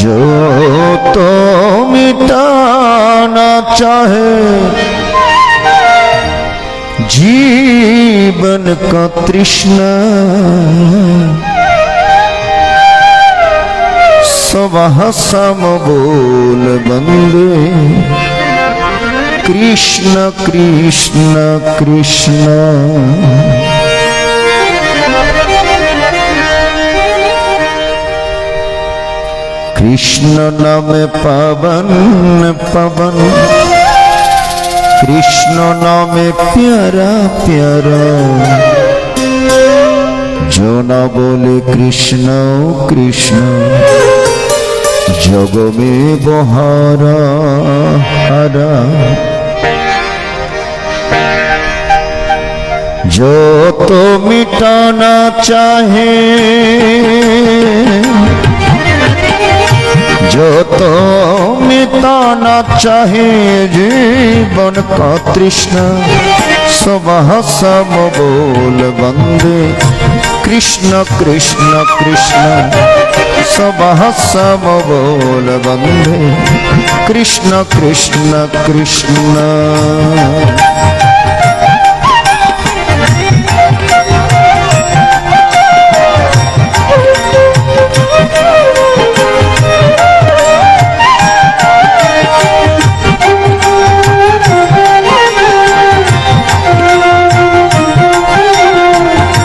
जो तो मिटाना चाहे जीवन का तृष्णा, स्वह सम बोल बंदे कृष्ण कृष्ण कृष्ण। कृष्ण नाम पावन पवन, कृष्ण नाम प्यारा प्यारा, जो न बोले कृष्ण कृष्ण जग में बहारा हरा। जो तो मिटाना चाहे, जो तो मिटाना चाहे जीवन का तृष्णा, स्वह सम बोल बंदे कृष्ण कृष्ण कृष्ण। स्वह सम बोल बंदे कृष्ण कृष्ण कृष्ण।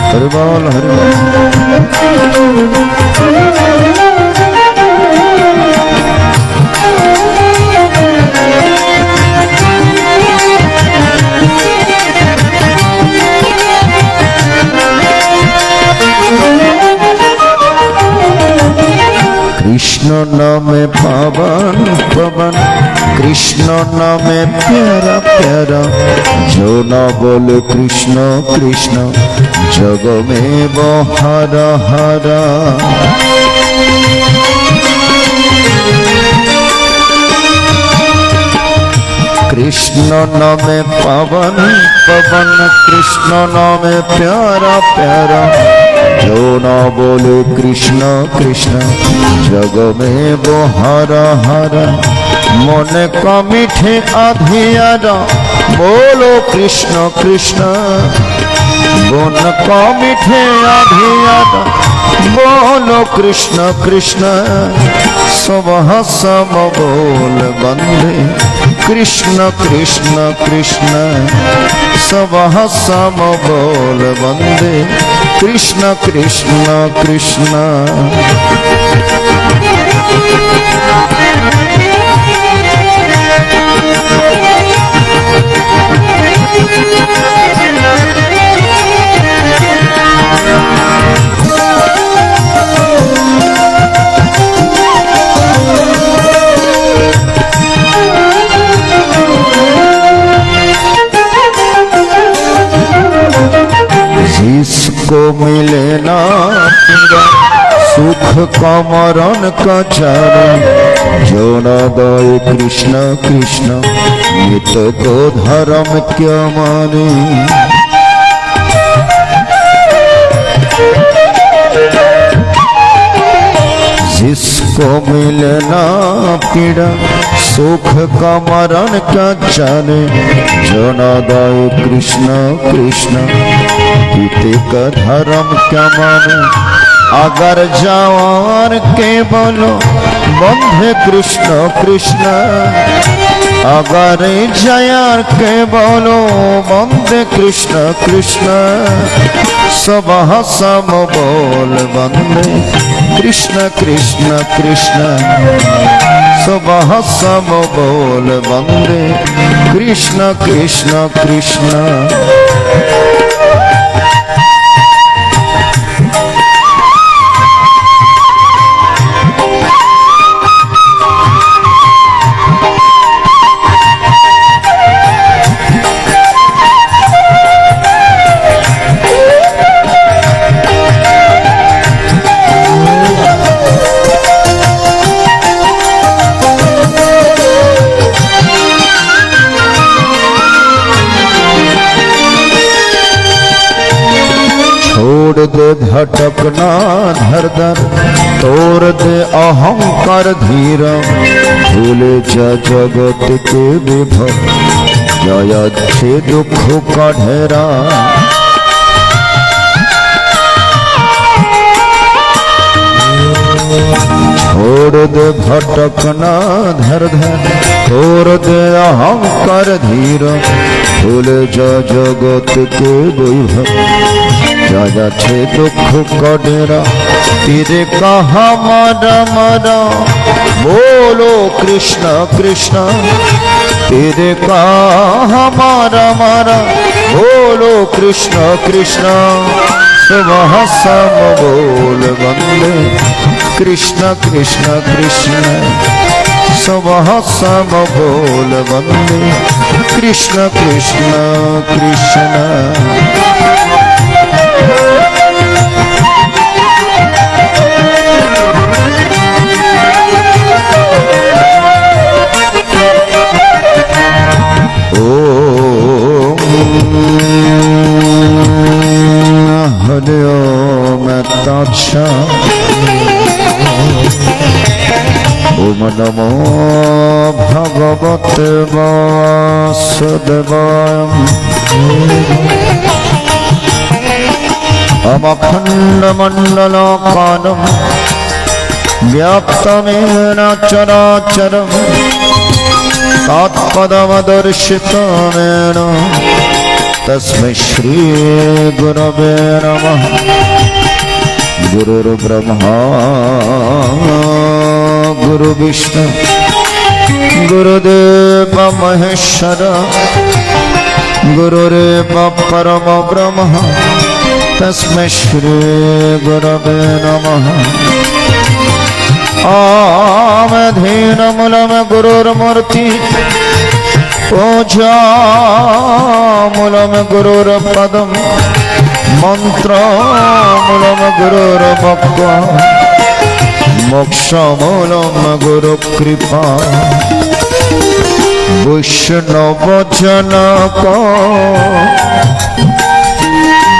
हरि बोल हरि कृष्ण नाम पावन पवन, कृष्ण नाम प्यारा प्यारा, जो न बोले कृष्ण कृष्ण जग में बहारा हरा। कृष्ण नाम पावन पवन, कृष्ण नाम प्यारा प्यारा, जो न बोले कृष्ण कृष्ण जग में बहारा हरा। मन का मीठे आधियारा बोलो कृष्ण कृष्ण, मन का मीठे आधियारा बोलो कृष्ण कृष्ण। स्वह सम बोल बंदे कृष्ण कृष्ण कृष्ण। स्वह सम बोल बंदे कृष्ण कृष्ण कृष्ण। जिसको मिले ना पीरा सुख का मरण का चारा, जो न गाए कृष्ण कृष्ण मित को धर्म क्या माने। जिसको मिले ना पीड़ा सुख का मरण क्या जाने, जो न गाए कृष्ण कृष्ण पीते का धर्म क्या माने। अगर जवान के बोलो बंधे कृष्ण कृष्ण, अगर जयार के बोलो बंदे कृष्ण कृष्ण। स्वह सम बोल बंदे कृष्ण कृष्ण कृष्ण। स्वह सम बोल बंदे कृष्ण कृष्ण कृष्ण। भटकना धर धर, तोड़ दे अहंकार धीर, भूले जा जगत के विभव, जय अच्छे दुख का ढेरा। छोड़ दे भटकना धर धर, तोड़ दे अहंकार धीर, भूले जा जगत के वैभव, जा छे दुख का डेरा। तेरे कहा मरा मरा, बोलो कृष्ण कृष्ण, तेरे कहा मरा मरा, बोलो कृष्ण कृष्ण। सुबह सब बोल वंदे कृष्ण कृष्ण कृष्ण, सुबह सब बोल वंदे कृष्ण कृष्ण कृष्ण। हरि ओम ओम नमो भगवते वासुदेवाय। अखण्डमण्डलाकारं व्याप्तमेन चराचरं, तत्पदमदर्शितमेन तस्मै श्री गुरवे नमः। गुरुर्ब्रह्मा गुरुर्विष्णु गुरुदेव महेश्वर, गुरुरेव परम ब्रह्म तस्मै श्री गुरवे नमः। आमधीनमूलं गुरुर्मूर्ति, पूजामूलं गुरुर्पदं, मन्त्रमूलं गुरुर्भक्त्वा, मोक्षमूलं गुरुकृपा। वैष्णवजनक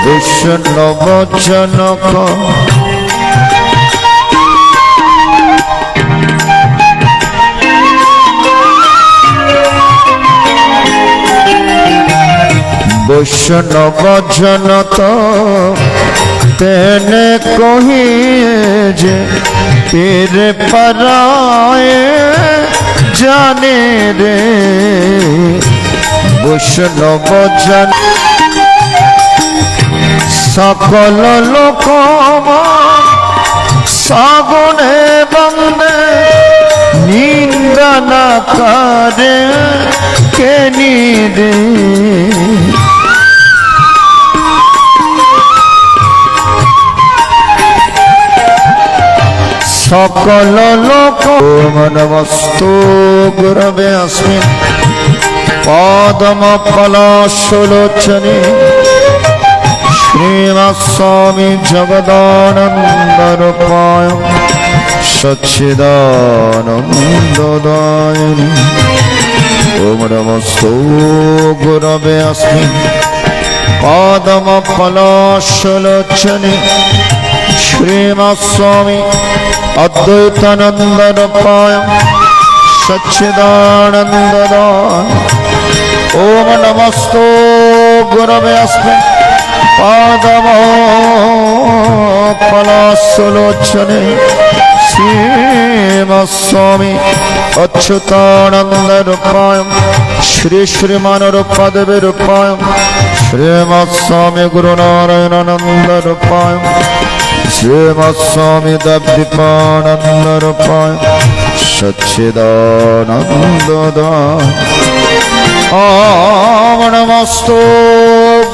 वैष्णवजनक वैष्णव जनत तेने कहिए जे तेरे पराए जाने रे। वैष्णव जन सकल लोक सागुणे बंदे, निंदा न करे के नीदे। सकल लोक नमस्तु गुरवे अस्मिन् पादमपलाशलोचने, श्रीमत्स्वामी जगदानन्दरूपाय सच्चिदानन्ददायिने। ओम नमस्तु गुरवे अस्मिन् पादमपलाशलोचने, श्रीमत्स्वामी अद्वैतानन्दरूपाय सच्चिदानन्ददाय। ओम नमस्तु गुरवे अस्मिन् पादमपलाशलोचने, श्रीमत्स्वामी अच्युतानन्दरूपाय श्री श्रीमानरूपादेवीरूपाय, श्रीमत्स्वामी गुरुनारायणानन्दरूपाय, श्रीमत्स्वामी दीपानन्दरूपाय सच्चिदानन्ददाय। ओम नमस्तु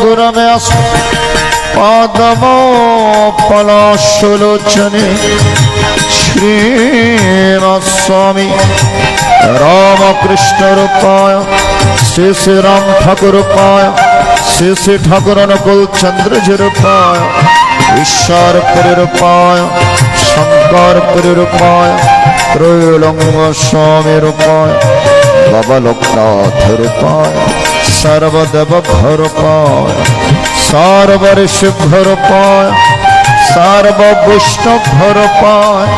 गुरवे अस्मिन् पादमपलाशलोचने, श्रीमत्स्वामी रामकृष्णरूपाय श्री श्री राम ठाकुरूपाय, श्री श्री ठाकुर अनुकूल चंद्रजीरूपाय, ईश्वरपुरीरूपाय, शंकरपुरीरूपाय, त्रैलोक्य स्वामीरूपाय, बाबा लोकनाथरूपाय, सर्वदेवरूपाय, सर्वऋषिरूपाय, সর্ব বৈষ্ণব ভর পায়,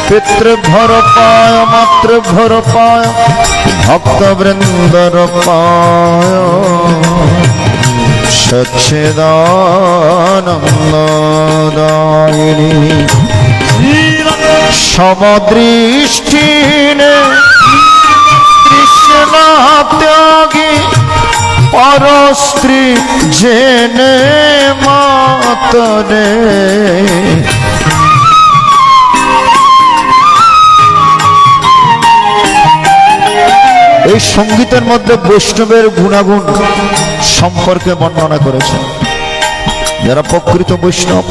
পিতৃভর পায়, মাতৃভর পায়, ভক্তবৃন্দর পায়। সচ্চিদানন্দদায়িনী সমদৃষ্টি নে কৃষ্ণ ত্যাগী পরস্ত্রী জেনে মাতরে। এই সঙ্গীতের মধ্যে বৈষ্ণবের গুণাগুণ সম্পর্কে বর্ণনা করেছেন। যারা প্রকৃত বৈষ্ণব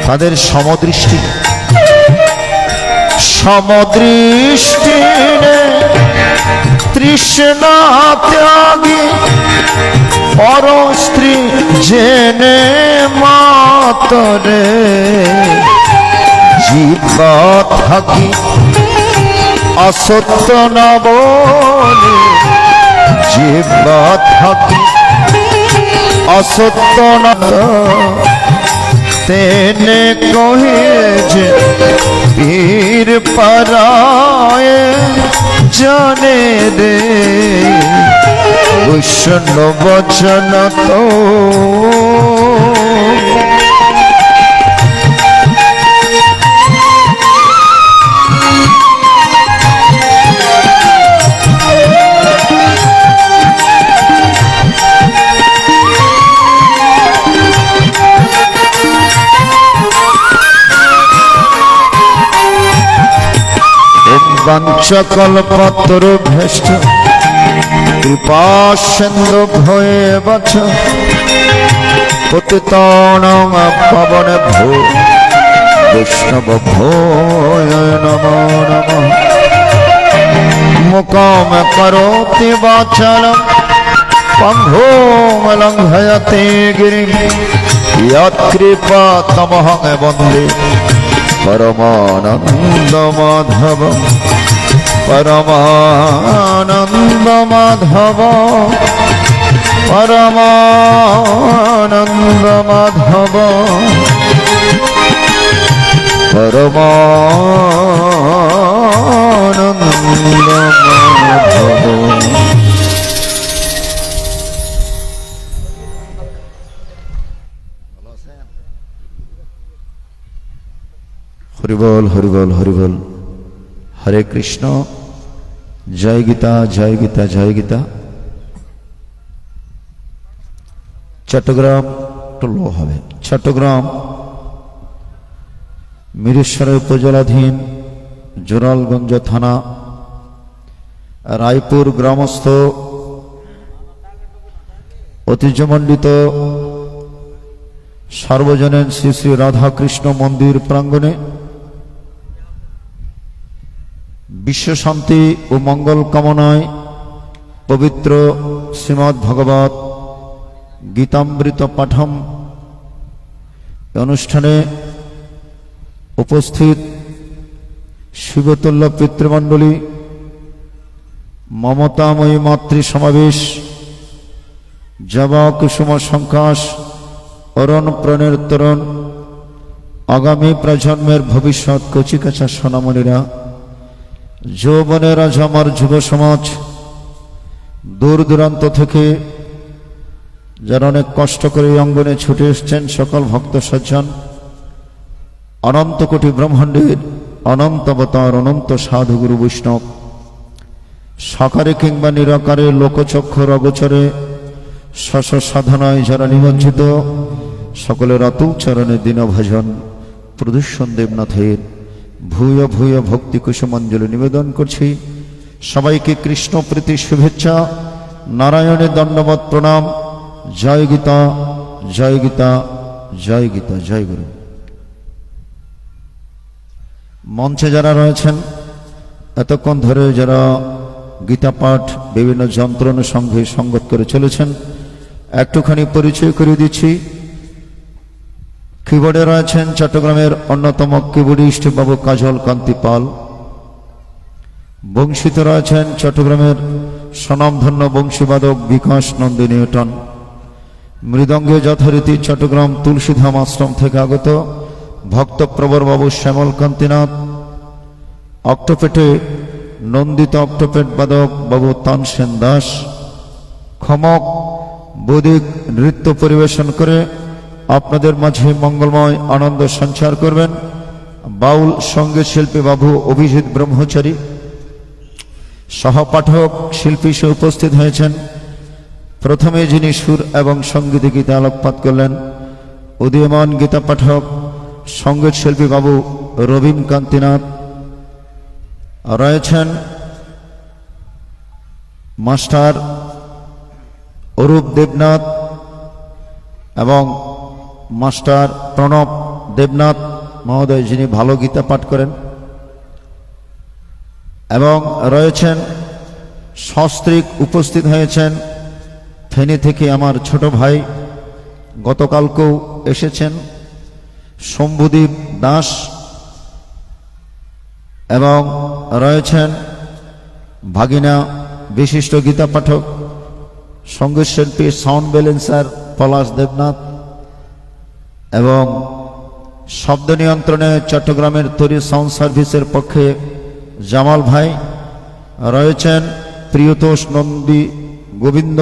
তাদের সমদৃষ্টি, সমদৃষ্টি তৃষ্ণা ত্যাগী পরস্ত্রী জেনে মাতরে। জীবা থাকি অসত্য না বলে, জীবা থাকি অসত্য না তেনে কহে যে পীর পরায়ে জানে রে। বৈষ্ণব বচন তো বাঞ্ছকল্পতর ভেষ্ট কৃপা সিন্ধু ভয়ে বচ পতিতানাং পাবন ভো বৈষ্ণব ভোয় নমো নমঃ। মুকাম করোতি বাচালম পঙ্গোম লঙ্ঘয়তে গিরিম ইয়ৎ কৃপা তমহং বন্দে পরমানন্দ মাধব। পরমানন্দ মাধব, পরমানন্দ মাধব, পরমানন্দ মাধব। হরিবল হরিবল হরিবল। হরে কৃষ্ণ। জয় গীতা, জয় গীতা, জয় গীতা। চট্টগ্রাম টল হবে। চট্টগ্রাম মিরেশ্বর উপজেলাধীন জোরালগঞ্জ থানা রায়পুর গ্রামস্থ ঐতিহ্যমণ্ডিত সার্বজনীন শ্রী শ্রী রাধাকৃষ্ণ মন্দির প্রাঙ্গণে বিশ্ব শান্তি ও মঙ্গল কামনায় পবিত্র শ্রীমদ্ ভগবত গীতামৃত পাঠম অনুষ্ঠানে উপস্থিত শিবতুল্য পিতৃমণ্ডলী, মমতাময়ী মাতৃ সমাবেশ, জবা কুসুম সংকাশ, অরণ প্রণের তরণ, আগামী প্রজন্মের ভবিষ্যৎ কচিকাচা সোনামণিরা, যৌবনেরা, আমার যুব সমাজ, দূর দূরান্ত থেকে যারা অনেক কষ্ট করে এই অঙ্গনে ছুটে এসছেন, সকল ভক্ত সজ্জন, অনন্ত কোটি ব্রহ্মাণ্ডের অনন্ত অবতার, অনন্ত সাধুগুরু বৈষ্ণব, সাকারে কিংবা নিরাকারে, লোকচক্ষুর অগোচরে, শশ সাধনায় যারা নিমজ্জিত, সকলের অতুল চরণে দীনভজন প্রদূষণ দেবনাথের ভূয় ভূয় ভক্তি কুসুমাঞ্জলি নিবেদন করছি। সবাইকে কৃষ্ণ প্রীতি শুভেচ্ছা, নারায়ণের দণ্ডবত প্রণাম। জয় গীতা, জয় গীতা, জয় গীতা, জয় গুরু। মঞ্চে যারা রয়েছেন, এতক্ষণ ধরে যারা গীতা পাঠ বিভিন্ন যন্ত্রানুষঙ্গে সঙ্গত করে চলেছেন, একটুখানি পরিচয় করে দিচ্ছি। কিবোর্ডে রয়েছেন চট্টগ্রামের অন্যতম কিবোর্ডিস্ট বাবু কাজল কান্তি পাল। বংশীতে রয়েছেন চট্টগ্রামের স্বনামধন্য বংশীবাদক বিকাশ নন্দী নিউটন। মৃদঙ্গে যথারীতি চট্টগ্রাম তুলসীধাম আশ্রম থেকে আগত ভক্তপ্রবর বাবু শ্যামল কান্তিনাথ, অক্টোপেটে নন্দিত অক্টোপেট বাদক বাবু তানসেন দাস, খমক বৈদিক নৃত্য পরিবেশন করে আপনাদের মাঝে মঙ্গলময় আনন্দ সঞ্চার করবেন বাউল সঙ্গীত শিল্পী বাবু অভিজিৎ ব্রহ্মচারী। সহপাঠক শিল্পী সে উপস্থিত হয়েছেন। প্রথমে যিনি সুর এবং সঙ্গীতে গীতা আলোকপাত করলেন উদীয়মান গীতা পাঠক সঙ্গীত শিল্পী বাবু রবীন কান্তিনাথ। রয়েছেন মাস্টার অরূপ দেবনাথ এবং মাস্টার প্রণব দেবনাথ মহোদয়, যিনি ভালো গীতা পাঠ করেন। এবং রয়েছেন সস্ত্রীক উপস্থিত হয়েছেন ফেনী থেকে আমার ছোট ভাই, গতকালকেও এসেছেন, শম্ভুদীপ দাস। এবং রয়েছেন ভাগিনা বিশিষ্ট গীতা পাঠক সঙ্গীত শিল্পী সাউন্ড ব্যালেন্সার পলাশ দেবনাথ। এবং শব্দ নিয়ন্ত্রণে চট্টগ্রামের তরি সাউন্ড সার্ভিসের পক্ষে জামাল ভাই। রয়েছেন প্রিয়তোষ নন্দী গোবিন্দ।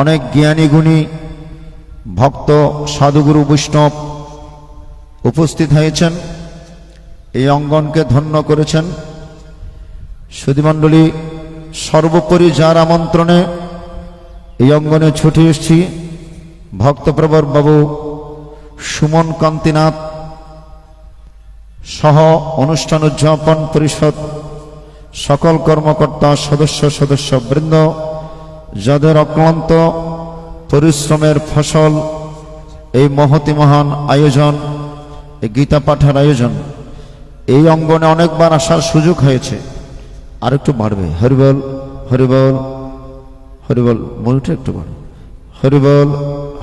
অনেক জ্ঞানী গুণী ভক্ত সাধুগুরু বৈষ্ণব উপস্থিত হয়েছেন, এই অঙ্গনকে ধন্য করেছেন। সুধীমণ্ডলী, সর্বোপরি যার আমন্ত্রণে এই অঙ্গনে ছুটে এসেছি ভক্তপ্রবর বাবু সুমন কান্তিনাথ সহ অনুষ্ঠান উদযাপন পরিষদ সকল কর্মকর্তা সদস্যবৃন্দ, যাদের অক্লান্ত পরিশ্রমের ফসল এই মহতি মহান আয়োজন, এই গীতা পাঠের আয়োজন। এই অঙ্গনে অনেকবার আসার সুযোগ হয়েছে, আর একটু বাড়বে। হরিবল হরিবল হরিবল, মনটা একটু বাড়বে। হরিবল,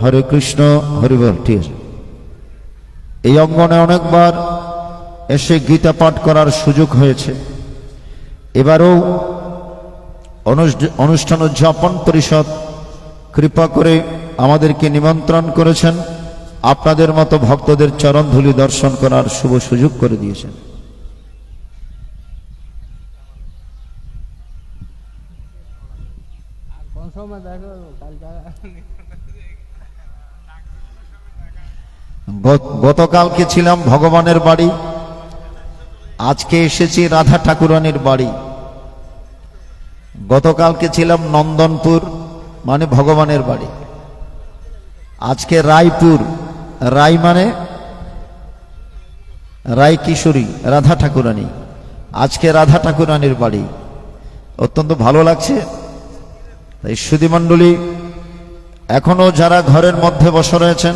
হরে কৃষ্ণ, হরিবল। ঠিক আছে, এই অঙ্গনে অনেকবার এসে গীতা পাঠ করার সুযোগ হয়েছে। এবারও অনুষ্ঠান উদযাপন পরিষদ কৃপা করে আমাদেরকে নিমন্ত্রণ করেছেন, আপনাদের মতো ভক্তদের চরণধূলি দর্শন করার শুভ সুযোগ করে দিয়েছেন। গতকালকে ছিলাম ভগবানের বাড়ি, আজকে এসেছি রাধা ঠাকুরানীর বাড়ি। গতকালকে ছিলাম নন্দনপুর, মানে ভগবানের বাড়ি। আজকে রায়পুর, রায় মানে রায় কিশোরী রাধা ঠাকুরানী, আজকে রাধা ঠাকুরানীর বাড়ি। অত্যন্ত ভালো লাগছে। তাই সুধীমণ্ডলী, এখনো যারা ঘরের মধ্যে বসে রয়েছেন,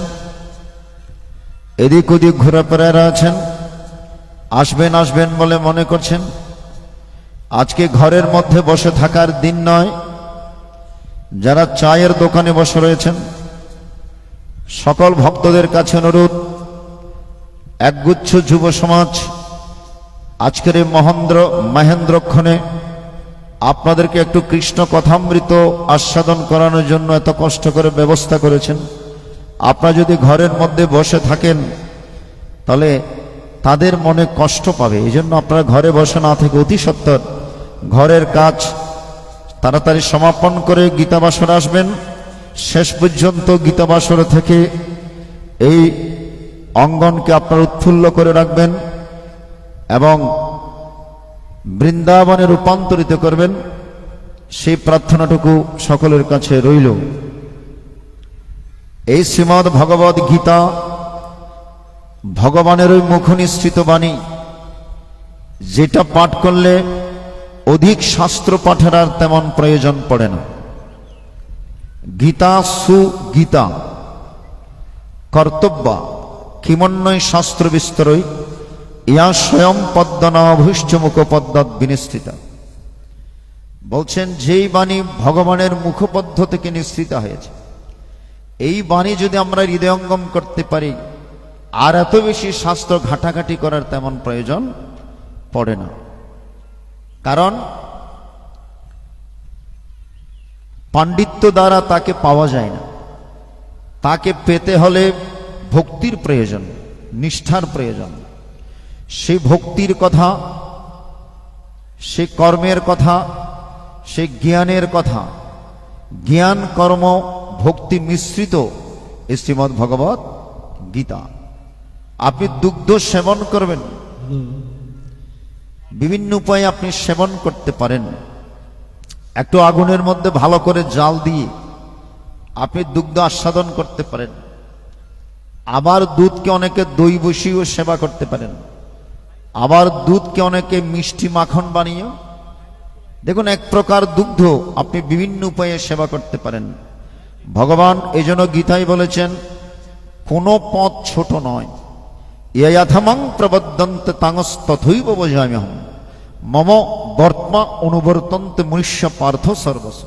এদিক ওদিক ঘোরাফেরা আছেন, আসবেন আসবেন বলে মনে করছেন, আজকে ঘরের মধ্যে বসে থাকার দিন নয়। যারা চায়ের দোকানে বসে রয়েছেন, সকল ভক্তদের কাছে অনুরোধ, একগুচ্ছ যুব সমাজ আজকের এই মহেন্দ্রক্ষণে আপনাদেরকে একটু কৃষ্ণ কথামৃত আস্বাদন করানোর জন্য এত কষ্ট করে ব্যবস্থা করেছেন। আপনারা যদি ঘরের মধ্যে বসে থাকেন তাহলে তাদের মনে কষ্ট পাবে। এই জন্য আপনারা ঘরে বসে না থেকে অতি সত্বর ঘরের কাজ তাড়াতাড়ি সমাপন করে গীতাবাসরে আসবেন। শেষ পর্যন্ত গীতাবাসর থেকে এই অঙ্গনকে আপনারা উৎফুল্ল করে রাখবেন এবং বৃন্দাবনে রূপান্তরিত করবেন, সেই প্রার্থনাটুকু সকলের কাছে রইল। এই শ্রীমদ্ ভগবদ গীতা ভগবানের ওই মুখনিসৃত বাণী, যেটা পাঠ করলে অধিক শাস্ত্র পাঠের আর তেমন প্রয়োজন পড়ে না। গীতা সুগীতা কর্তব্য কিমন্বয় শাস্ত্র বিস্তরই ইয়া স্বয়ং পদ্মনাভুষ্ঠ মুখ পদ্মাৎ বিনিষ্ঠিতা। বলছেন, যেই বাণী ভগবানের মুখপদ্ম থেকে নিঃসৃত হয়েছে, এই বাণী যদি আমরা হৃদয়ঙ্গম করতে পারি, আর এত বেশি শাস্ত্র ঘাটাঘাটি করার তেমন প্রয়োজন পড়ে না। কারণ পাণ্ডিত্য দ্বারা তাকে পাওয়া যায় না, তাকে পেতে হলে ভক্তির প্রয়োজন, নিষ্ঠার প্রয়োজন। সেই ভক্তির কথা, সেই কর্মের কথা, সেই জ্ঞানের কথা, জ্ঞান কর্ম ভক্তি মিশ্রিত এই শ্রীমদ্ ভগবত গীতা। আপনি দুগ্ধ সেবন করবেন, বিভিন্ন উপায়ে আপনি সেবন করতে পারেন। একটু আগুনের মধ্যে ভালো করে জাল দিয়ে আপনি দুগ্ধ আস্বাদন করতে পারেন। আবার দুধকে অনেকে দই বসিয়েও সেবা করতে পারেন। আবার দুধকে অনেকে মিষ্টি মাখন বানিয়ে, দেখুন এক প্রকার দুগ্ধ আপনি বিভিন্ন উপায়ে সেবা করতে পারেন। ভগবান এই জন্য গীতায় বলেছেন, কোনো পথ ছোট নয়। ইয়াথামং প্রবদ্ধন্তে তাংস্তথৈব বোঝাম্যহম মম বর্তমা অনুবর্তন্তে মনুষ্য পার্থ সর্বস।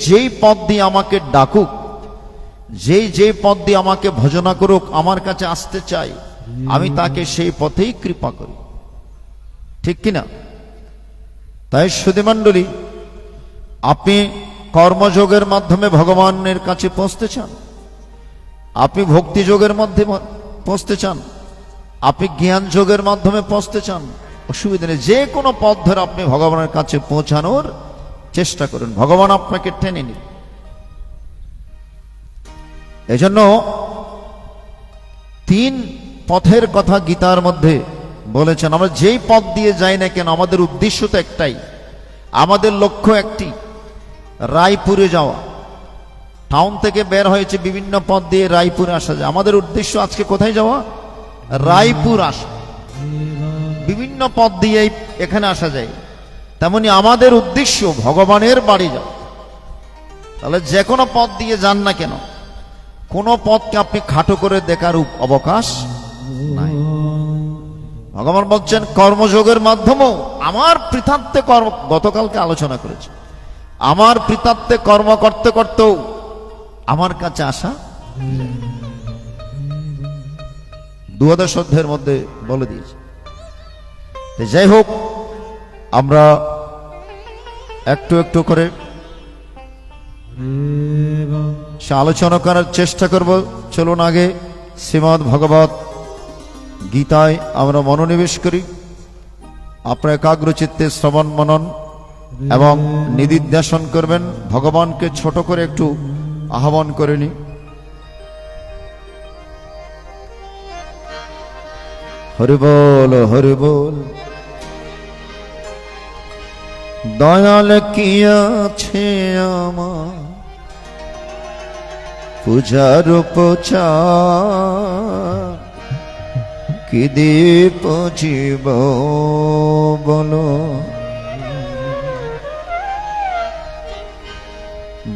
যেই পথ দিয়ে আমাকে ডাকুক, যেই পথ দিয়ে আমাকে ভজনা করুক, আমার কাছে আসতে চাই, আমি তাকে সেই পথেই কৃপা করি। ঠিক কিনা? তাই সুধীমণ্ডলী, আপনি কর্মযোগের মাধ্যমে ভগবানের কাছে পৌঁছতে চান, আপনি ভক্তি যোগের মধ্যে পৌঁছতে চান, আপনি জ্ঞান যোগের মাধ্যমে পৌঁছতে চান, অসুবিধা নেই। যে কোনো পথ ধরে আপনি ভগবানের কাছে পৌঁছানোর চেষ্টা করুন, ভগবান আপনাকে টেনে নিন। এজন্য 3 পথের কথা গীতার মধ্যে বলেছেন। আমরা যেই পথ দিয়ে যাই না কেন, আমাদের উদ্দেশ্য তো একটাই, আমাদের লক্ষ্য একটি, রায়পুরে যাওয়া। টাউন থেকে বের হয়েছে, বিভিন্ন পথ দিয়ে রায়পুরে আসা যায়। আমাদের উদ্দেশ্য আজকে কোথায় যাওয়া? রায়পুর আসা। বিভিন্ন পথ দিয়ে এখানে আসা যায়। তেমনি আমাদের উদ্দেশ্য ভগবানের বাড়ি যাওয়া। তাহলে যে কোনো পথ দিয়ে যান না কেন, কোনো পথকে আপনি খাটো করে দেখার অবকাশ নাই। ভগবান বলছেন কর্মযোগের মাধ্যমেও আমার পৃথার্থে কর্ম, গতকালকে আলোচনা করেছি, আমার পৃথার্থে কর্ম করতে করতেও আমার কাছে আসা 2000 অধ্যায়ের মধ্যে বলে দিয়েছে। যাই হোক, আমরা একটু একটু করে সে আলোচনা করার চেষ্টা করব। চলুন আগে শ্রীমদ্ ভগবত গীতায় আমরা মনোনিবেশ করি। আপনার একাগ্র চিত্তে শ্রবণ মনন এবং নিদিধ্যাসন করবেন। ভগবানকে ছোট করে একটু আহ্বান করে নি। হরি বল, হরি বল। দয়াল কি আছে আমার পূজার উপচার, কি দীপ জীব বলো।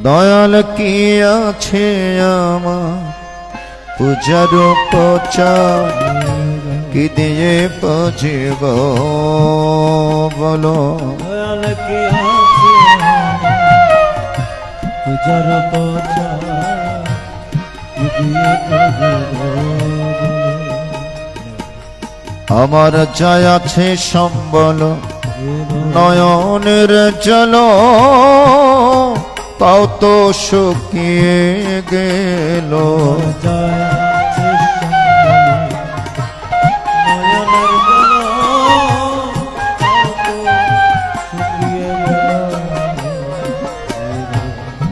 দয়াল কি আছে আমার পূজার উপচার, কি দীপ জীব বলো। দয়াল কি আছে পূজার উপচার, কি দীপ জীব বলো। আমার যাই আছে সম্বল নয়নের জল, তাও তো শুকিয়ে গেল।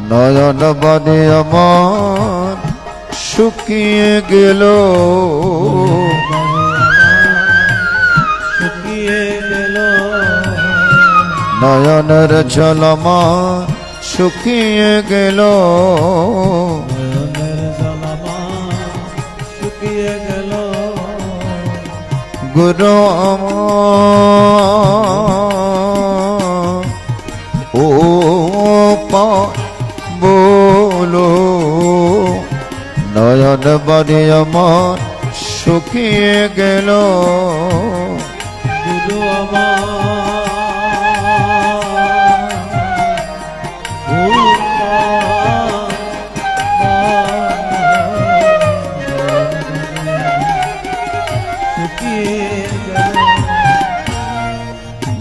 নয়ন বাদে আমার শুকিয়ে গেল, নয়নের জল আমার শুকিয়ে গেল, গুরু আমার ও বলো। নয়ন বাড়ি আমার শুকিয়ে গেল, গুরু আমার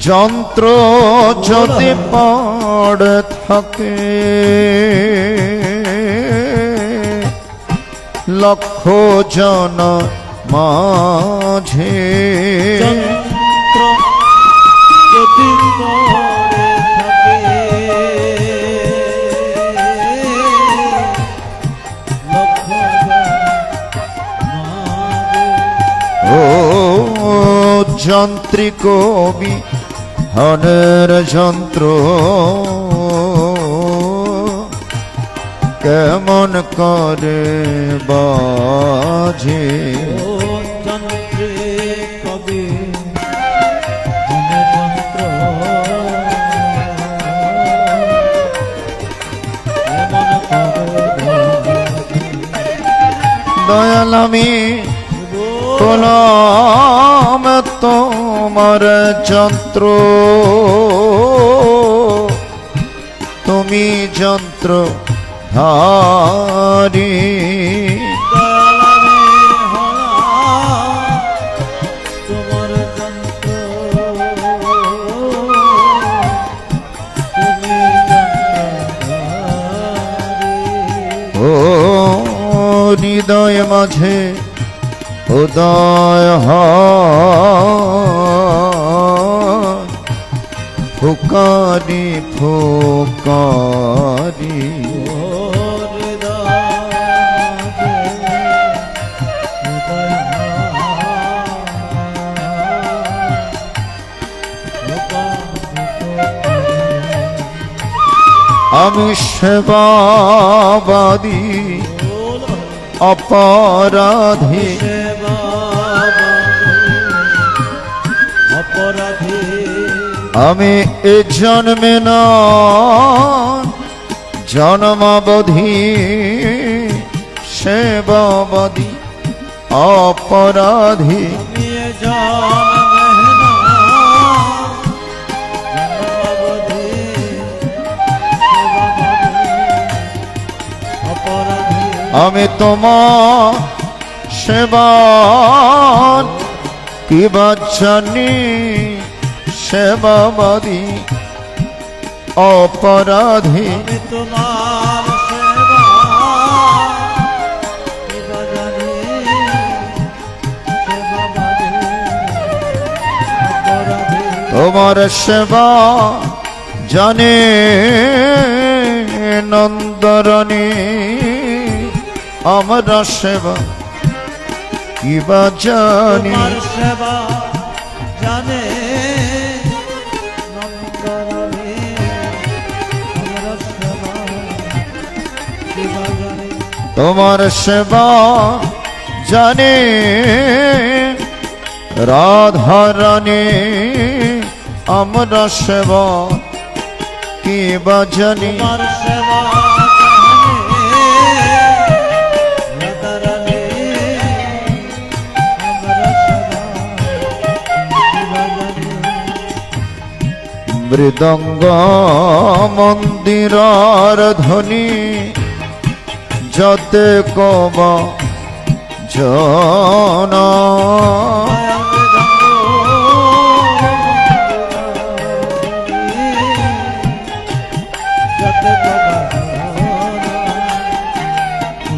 যন্ত্র যদি পড়ে থাকে লক্ষ জন মাঝে যন্ত্র যদি করে থাকে লক্ষ ও যন্ত্রিক বিহনের যন্ত্র কেমন করে বাজে ও যন্ত্রে কবি যন্ত্র এমন করে দয়াল আমি গোলাম তোমার যন্ত্র তুমি যন্ত্র ধারি তোমার যন্ত্র তুমি ও হৃদয় মাঝে উদয় ফুকারি ফুকারি আমি সেবাবাদী অপরাধী অপরাধী আমি এ জন্মে না জন্মাবধি সেবাবাদী অপরাধী আমি এ জন্মে না জন্মাবধি অপরাধী আমি তোমার সেবা কি বাচ্চানি সেবাবাদী অপরাধী আমি তোমার সেবা কিবা জানি সেবাবাদী অপরাধী তোমার সেবা জানে নন্দরণী আমরা সেবা কিবা জানি তোমার সেবা জানে নন্দরণী আমরা সেবা কিবা জানি তোমার সেবা জানে রাধারানী আমরা সেবা কিবা জানি তোমার সেবা জানে রাধারানী আমরা সেবা কিবা জানি মৃদঙ্গ মন্দিরার ধ্বনি যতে কব জন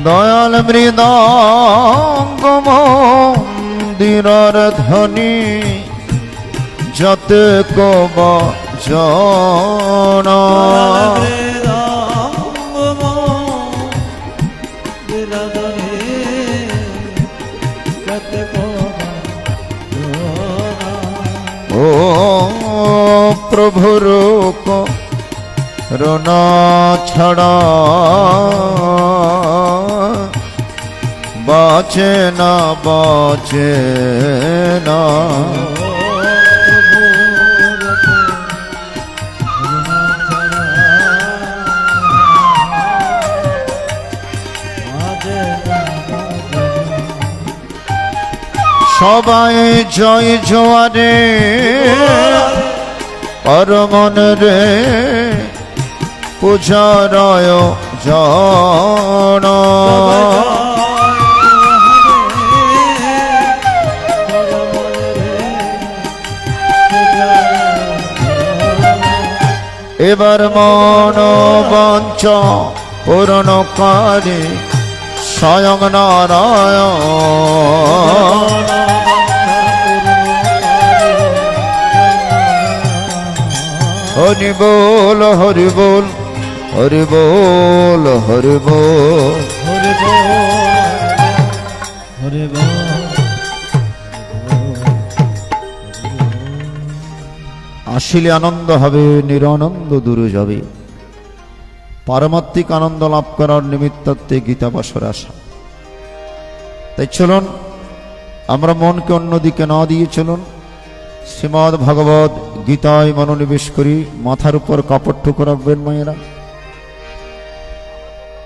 দয়াল মৃদঙ্গ মন্দিরার ধ্বনি যতে কব জন ও প্রভুর করুণা ছাড়া বাঁচে না বাঁচে না সবাই জয় জোয়ারে পরমন রে পূজারয় জন এবার মন বঞ্চ পূরণকারী স্বয়ং নারায়ণ। হরি বল হরি বল হরি বল হরি বল। হরি বল হরি বল। আসিলে আনন্দ হবে, নিরানন্দ দূরে যাবে। পারমাত্মিক আনন্দ লাভ করার নিমিত্তার্থে গীতা বাসর আসা। তাই চলুন আমরা মনকে অন্যদিকে না দিয়ে চলুন শ্রীমদ্ ভাগবত গীতায় মনোনিবেশ করি। মাথার উপর কাপড় টুকু রাখবেন মায়েরা,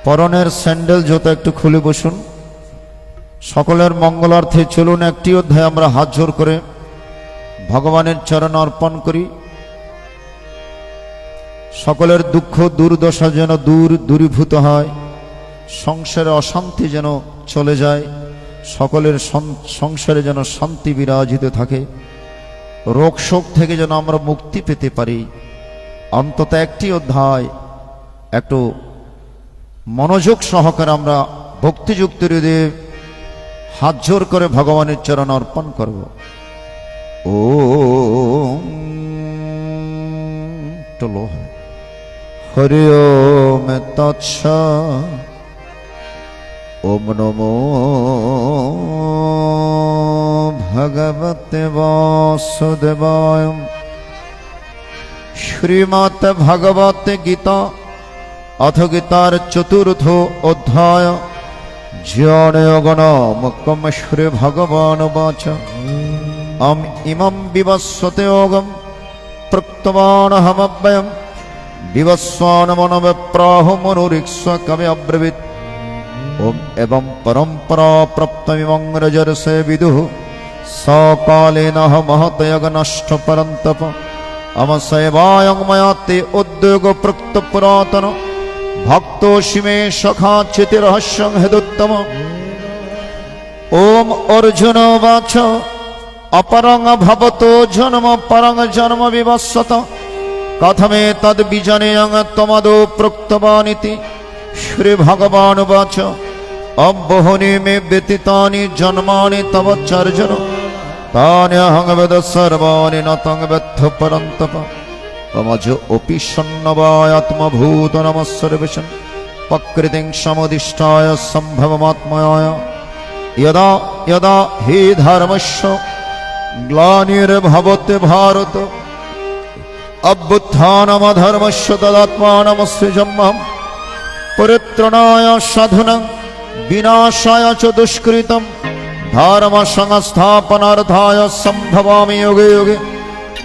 পরনের স্যান্ডেল জুতো একটু খুলে বসুন। সকলের মঙ্গলার্থে চলুন একটি অধ্যায় আমরা হাত জোর করে ভগবানের চরণ অর্পণ করি। সকলের দুঃখ দুর্দশা যেন দূরীভূত হয়, সংসারে অশান্তি যেন চলে যায়, সকলের সংসারে যেন শান্তি বিরাজিত থাকে, রোগ শোক থেকে যেন আমরা মুক্তি পেতে পারি। অন্তত একটি অধ্যায় একটু মনোযোগ সহকারে আমরা ভক্তিযুক্ত হৃদয়ে হাত জোর করে ভগবানের চরণ অর্পণ করব। ও চলো হরি ওম তৎসৎ। ওম নমো ভগবতে বাসুদেবায়। শ্রীমদ্ ভগবত গীতা অথ গীতার চতুর্থ অধ্যায় জ্ঞানয়োগনামকম শ্রী ভগবান বাচ। ইমং বিবস্বতে যোগম প্রক্তবানহমব্যয়ম বিবস্বানমনবিপ্রাহো মনুরিক্ষ কবি অব্রবীৎ। ওম এবং পরম্পরা প্রাপ্তমিমং রজর্ষে বিদুঃ সকালেনঃ মহতয়গনষ্ঠ পরন্তপ। অমসেবায়ং ময়া তে উদ্যোগ প্রক্ত পুরাতন ভক্তোষি মে সখা চিতিরহস্যং হেদুত্তম। ওম অর্জুন বাচ অপরং ভবতো জন্ম পরং জন্ম বিবস্বত কথমে তদ বিজনেয়ং তমদো প্রক্তবানিতি। শ্রী ভগবান বাচ অব্বহনি মে ব্যতীতানি জন্মানি তব চার্জন তান্যহং বেদ সর্বাণি ন তং বেত্থ পরন্তপ। তমজ অপি সন্নবায় আত্মভূত নমঃসর্বেষাং প্রকৃতিং সমুদিষ্টায় সম্ভবমাত্ময়ায়। यदा यदा हि धर्मस्य ग्लानिर्भवति भारत अभ्युत्थानमधर्मस्य तदात्मानमसृजम्यहम् परित्राणाय साधूनां विनाशाय च दुष्कृतं धर्मसंस्थापनार्थाय सम्भवामि युगे युगे।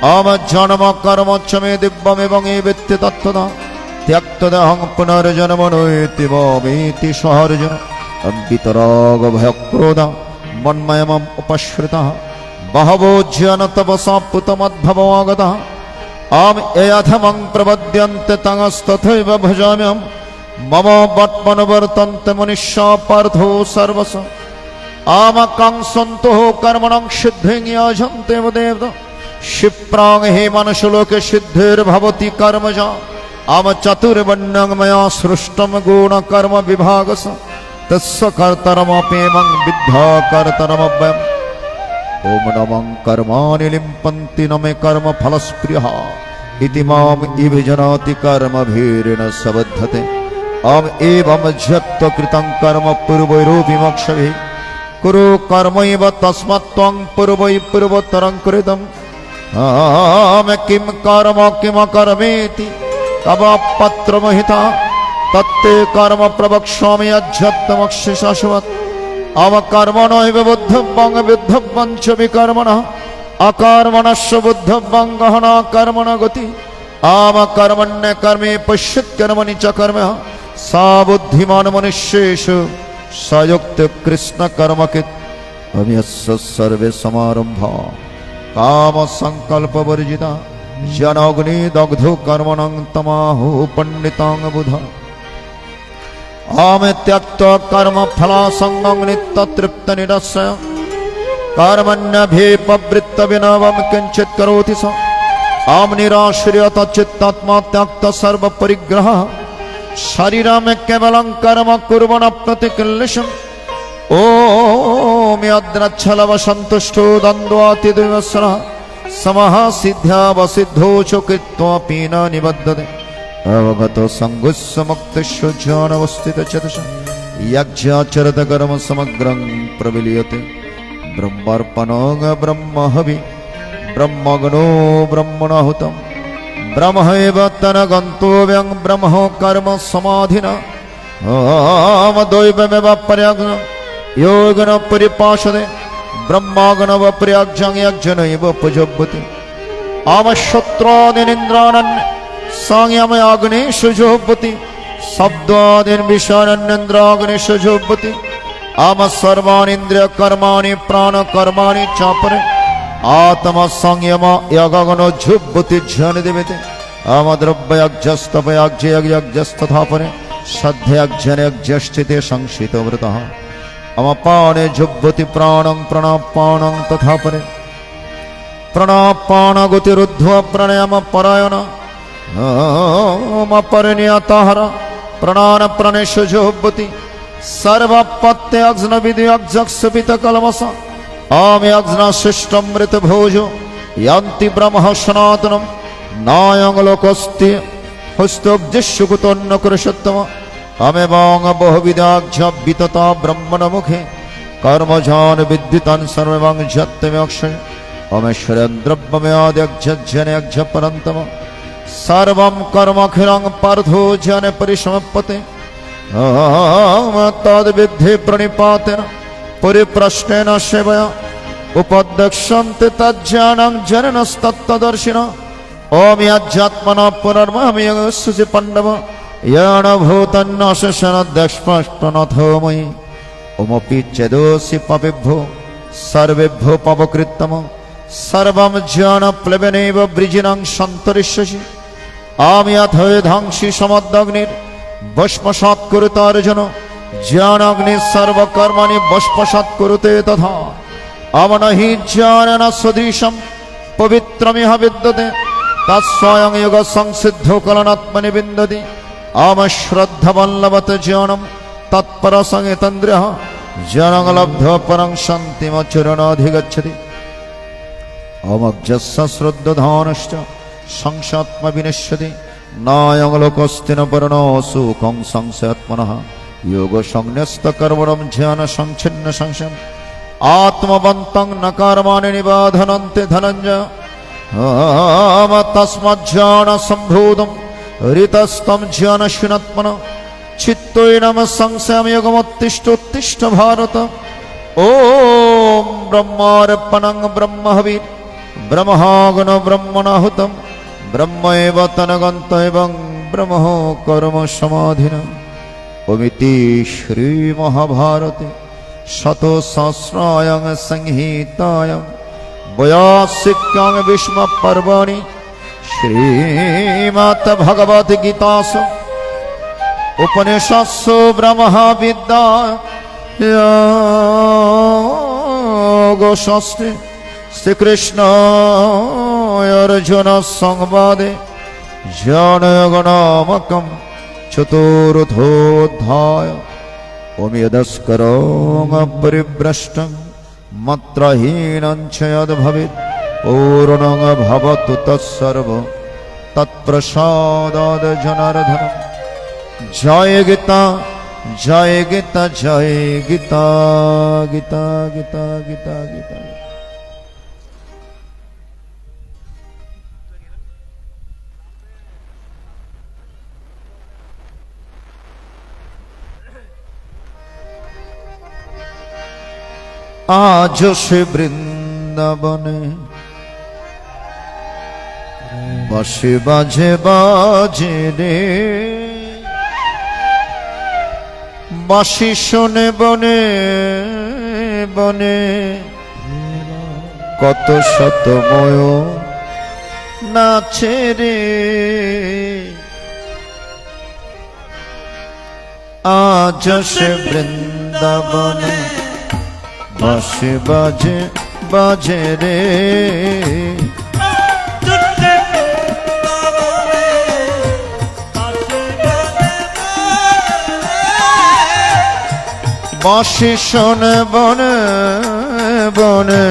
अहं जन्म कर्म च मे दिव्यमेवं वेत्ति तत्त्वतः त्यक्तदेहं पुनर्जन्म नैति मामेति सः अर्जुन। वितराग भयक्रोध मन्मयमम् उपश्रितः बहवो ज्ञानतपसा पुतमद्भवमागतः। आम् यथमं प्रपद्यन्ते ततस्तथैव भजाम्यहम् मम वर्त्मनुवर्तन्ते मनुष्या पार्थो सर्वश। आमकाङ्क्षन्तु कर्मणां सिद्धिं यजन्ते देवता क्षिप्रां हि मनुष्यलोके सिद्धिर्भवति कर्मजा। आम चतुर्वर्ण्यं मया सृष्टं गुणकर्म विभागश तस्य कर्तरमपेमं विद्धा कर्तरमव्ययम्। ओम नमः कर्माणि लिम्पन्ति न मे कर्म फलस्प्रियः इति माम् विजानाति कर्मभिरेण सबद्धते। अहम् एवं ज्ञात्वा कृतं कर्म पूर्वैर्विमोक्षभिः कुरु कर्मैव तस्मात् त्वं पूर्वै पूर्वोत्तरं कृतम्। अहम् किं कर्म किमकर्मेति तव पत्रमहिता तत्ते कर्म प्रवक्ष्यामि अध्यात्मस्य शाश्वत। अव कर्मणैव बुद्धव्यं विद्धव्यं च विकर्मणः अकर्मणस्य बुद्धव्यं गहना कर्मण गति। आम कर्मण्य कर्मे पश्यत् कर्मणि च कर्मः सा बुद्धिमान् मनुष्येषु स युक्तो कृष्ण कर्मकृत्। अम्यस्य सर्वे समारम्भा काम संकल्पवर्जिता जनाग्निदग्धो कर्मणं तमाहो पंडितां बुधा। आम त्यक्त्वा कर्म फलासंगं नित्यतृप्तनिरस्य कर्मण्यभिप्रवृत्त विनवं किंचित् करोति स। आम निराश्रियत चित्तात्मा त्यक्त सर्वपरिग्रहः শরীরম কেবলং কর্ম কুর্বণ প্রতিক্লেশম ও অদ্রাচ্ছলবসন্তুষ্ট দ্বন্দ্বাতিদিবসন সমহ সিদ্ধ্যাবসিদ্ধো চ কৃত্বাপি ন নিবদ্ধতে অবগত সঙ্গস্য মুক্তস্য জ্ঞানবস্থিত চেতস यज्ञाचरत कर्म समग्रं प्रविलीयते ब्रह्मार्पणं ब्रह्महवि ब्रह्मग्नो ब्रह्मणाहुतं ब्रह्मैव तनगन्तव्यं ब्रह्म कर्म समाधिना दैवमेव पर्याग्नं योगन परिपाशदे ब्रह्माग्नव पर्याग्जं यज्ञनैव पुजोभ्यते आमशत्रादिनिन्द्रानन् संयम अग्नेषु जोभ्यति शब्दादीन विषयान्यन्द्राग्निषु जोभ्यति आम सर्वाणीन्द्रिय कर्माणि प्राण कर्माणि चापरे आत्मा संयम यगगनो जुभ्यति ज्ञान देवते आम द्रव्यज्ञस्तपयज्ञस्तथापरे सध्यज्ञस्थिते संशितो व्रतः आम पाने जुभ्यति प्राणं प्राणापानं तथापरे प्राणापान गतिरुद्ध्वा प्राणायाम परायण परिणीयताहर प्राणान प्राणेषु जोभ्यति सर्वपत्ते अग्न विधि अग्जक्षपित कलमस आमे अग्न शिष्टमृत भोजो यान्ति ब्रह्म सनातनम नायं लोकस्ति हस्तोग्जिष्युकुतोन्न कुरुषोत्तम अमेवांग बहुविधाज्ञ वितता ब्रह्मण मुखे कर्मजान विद्युतान सर्वं जत्तमे अक्षय अमेश्वरं द्रव्यमेयाद्यज्ञ परन्तम सर्वं कर्मखिलं पार्थो जन परिसमप्यते तद्विद्धि प्रणिपातेन परिप्रश्नेन सेवया उपदक्षन्ते तज्ज्ञानं जननस्तत्तदर्शिनः ओम यज्ञात्मना पुनर्महमयस्य पाण्डव येन भूतन्नाशनदक्ष्मष्टनथो मयि ओमपि चेदोऽसि पापेभ्यो सर्वेभ्यो पापकृत्तम सर्वं ज्ञानप्लवेनैव वृजिनं सन्तरिष्यसि आमि अथैधांसि समदग्निर् भस्मसात् कुरुते अर्जुन ज्ञानाग्निः सर्वकर्माणि भस्मसात् कुरुते तथा अमन हि ज्ञानेन सदृशं पवित्रमिह विद्यते तत्स्वयं योगसंसिद्धो कलनात्मनि विन्दति आम श्रद्धवल्लभत ज्ञानं तत्परसंगेतन्द्रियः ज्ञानं लब्ध्वा परं शान्तिमचिरणाधिगच्छति अमज्ञस्य श्रद्धधानश्च संशात्म विनश्यति नायं लोकस्ति न परणो सुखं संशयात्मनः योगसंन्यस्तकर्मणं ज्ञानसंच्छिन्न संशयम् आत्मवन्तं न कर्माणि निबाधनन्ते धनञ्जय तस्मज्ज्ञानसम्भूतं ऋतस्तं ज्ञानशून्यात्मनः चित्तैनं संशयं योगमुत्तिष्ठोत्तिष्ठ भारत ॐ ब्रह्मार्पणं ब्रह्महवि ब्रह्माग्न ब्रह्मणाहुतं ब्रह्मैव तनगन्त एवं ब्रह्म कर्म समाधिना ओमिति श्रीमहाभारते शतसहस्रायां संहितायां वैयासिक्यां भीष्मपर्वणि श्रीमद्भगवद्गीतासु उपनिषत्सु ब्रह्मविद्यायागोशास्त्रे श्रीकृष्ण अर्जुन संवादे ज्ञानयोगनामकं चतुर्थोऽध्याय ओम यदस्करं परिभ्रष्टं मत्रहीनं च यद्भवेत् पूर्णं भवतु तत्सर्व तत्प्रसादात् जनार्दन जय गीता जय गीता जय गीता गीता गीता गीता गीता आज से वृंदावने बसे बाजे बाजे रे बासी शोने बने बने कत शत मय नाचे रे आज से वृंदावने बासे बाजे बाजे रे বসে শোনে বনে বনে,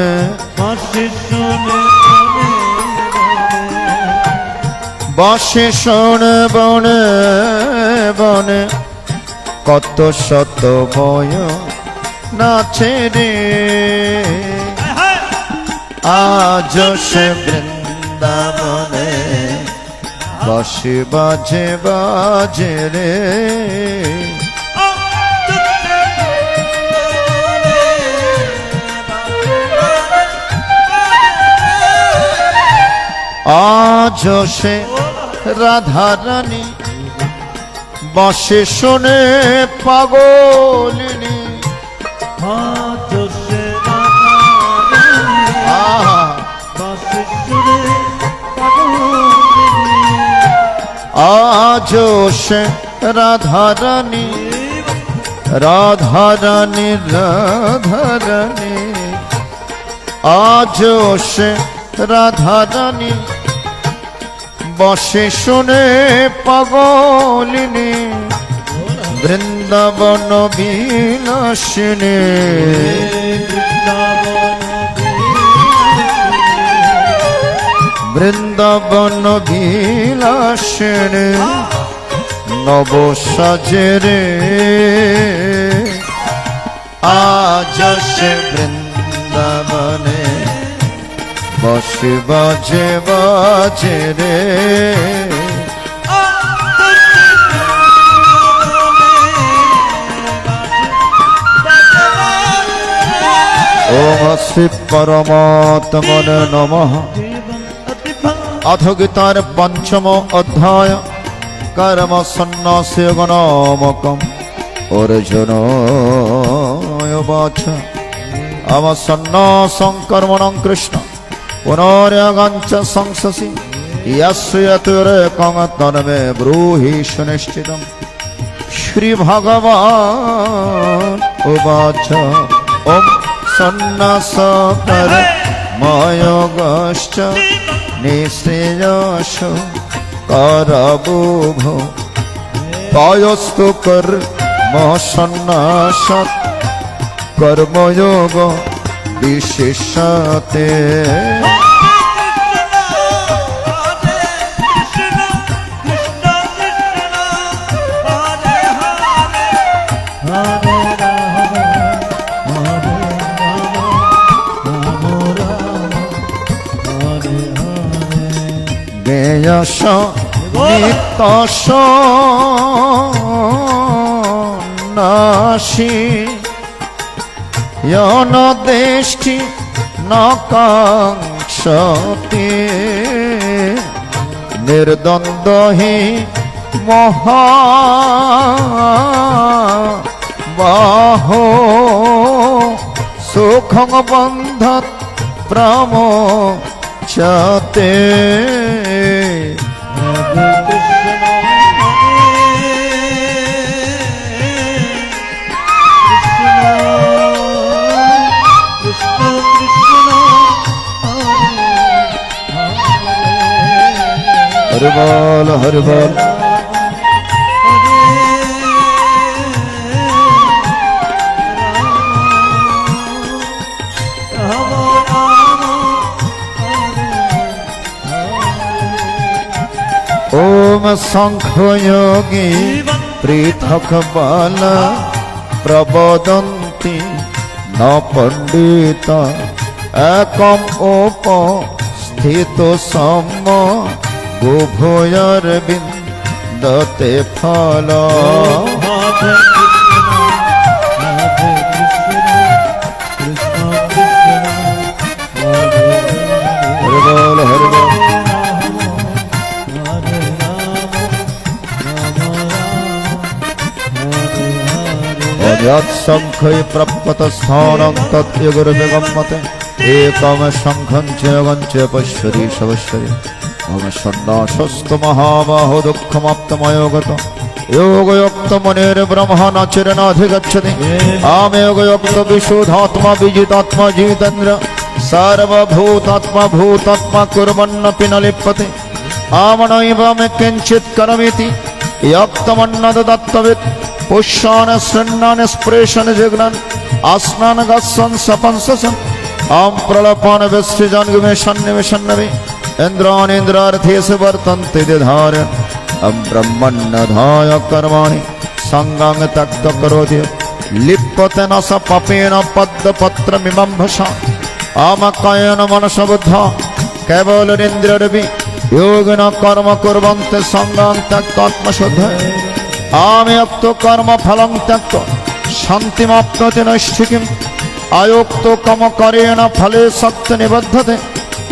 বসে শোনে বসে শোনে বনে বনে, কত শত ভয় নাচে রে। আজ সে বৃন্দাবনে বসে বাজে বাজে রে। আজ সে রাধা রানী বসে শোনে পাগলিনী। আজ সে রাধা রানী, রাধা রানী রাধা রানী, আজ সে রাধা রানী বসে শোনে পাগলিনী। বৃন্দাবন বিলাসিনী, বৃন্দাবন বিলাসিনী, নব সাজে রে। আজ সে বৃন্দাবনে বসে বাজে বাজে রে। ওম শ্রী পরমাত্মনে নমঃ। অথ গীতার পঞ্চম অধ্যায় কর্ম সন্ন্যাসযোগ নামকম। অর্জুন উবাচ অবসন্ন্যাসং কর্মণং কৃষ্ণ পুনর্যাগঞ্চ সংসসি यस्यतुरेकं तन्मे ब्रूहि सुनिश्चितम्। श्रीभगवान् उवाच ॐ सन्न्यासकर मयोगश्च निःश्रेयसो करबुभो तयस्तु कर्म सन्न्यासात् कर्मयोग विशिष्यते। জ্ঞেয়স নিত্যস নাশি ন দেষ্টি ন কাঙ্ক্ষতি নির্দ্বন্দ্ব হি মহাবাহো সুখং বন্ধত প্রমোচতে। हरि बोल हरि बोल। ओम सांख्ययोगी पृथक बाला प्रबोदन्ति न पंडित एकम उपस्थितो सम्म उभयोर्विन्दते फल। हरि बोल हरि बोल। यत्संख्यै प्रपतस्थानं तद्यगुरुविगम्यते एकं शंखं च योगं च पश्यति शवश्यति। ओम सन्न्यासस्तु महाबाहो दुःखमाप्तमयोगत योगयुक्तमुनिर्ब्रह्म न चिरनाधिगच्छति। आमयोगयुक्त विशुद्धात्मा विजितात्मा जितेन्द्र सर्वभूतात्मा भूतात्मा कुर्वन्नपि न लिप्यते। आमनैव मे किञ्चित् करोमीति यक्तमन्नदत्तवित् পুষ্যান শৃণ্যান স্পৃশন জিঘ্নান আসনান গচ্ছন সপন সসন ओम प्रलपन विसृजन विमेशन निमिशन नवि इंद्रान इंद्रार्थेस वर्तन्ते दिधार ब्रह्मण्यधाय कर्माणि संगं त्यक्त करोति लिप्यते न स पपेन पद्मपत्रमिमं भसा आमकायेन मनसा बुद्ध्या केवलेन्द्रियरवि योगिन कर्म कुर्वन्ते संगं त्यक्तात्मशुद्धये आमयक्तो कर्म फलं त्यक्त शान्तिमाप्नोति नैष्ठिकीम् आयोक्तो कम करेण फले सत्य निबद्धते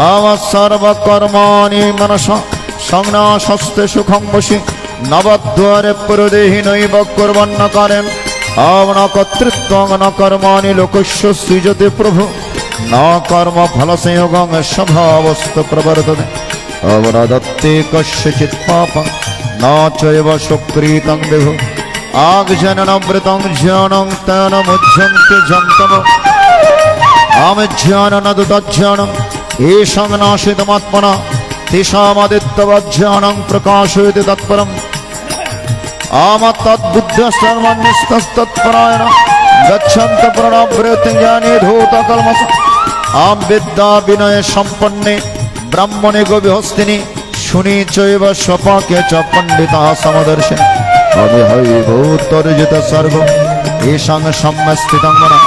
आव सर्वकर्माणि मनसा संनाशस्ते सुखं वशि नवद्वारे पुरदेहि नैव कुर्वन्न कारेण आव न कर्तृत्वं न कर्माणि लोकस्य सृजते प्रभु न कर्म फलसंयोगं स्वभावस्तु प्रवर्तते अवरदत्ते कस्यचित् पापं न चैव सुकृतं विभु आगजननवृतं ज्ञानं तेन मुह्यन्ते जन्तव आमज्ञाननदुतज्ञानं येषां नाशितमात्मना तेषामादित्यवज्ञानं प्रकाशयति तत्परम् आमत्तद्बुद्ध्यस्तर्मन्यस्तस्तत्परायण गच्छन्त प्रणवृत्तिज्ञाने धूतकल्मष आं विद्या विनय सम्पन्ने ब्रह्मणे गोविहस्तिनि शुनि चैव स्वपाके च पण्डिताः समदर्शिनि अविहैभूतर्जित सर्व येषां सम्यस्थितं मनः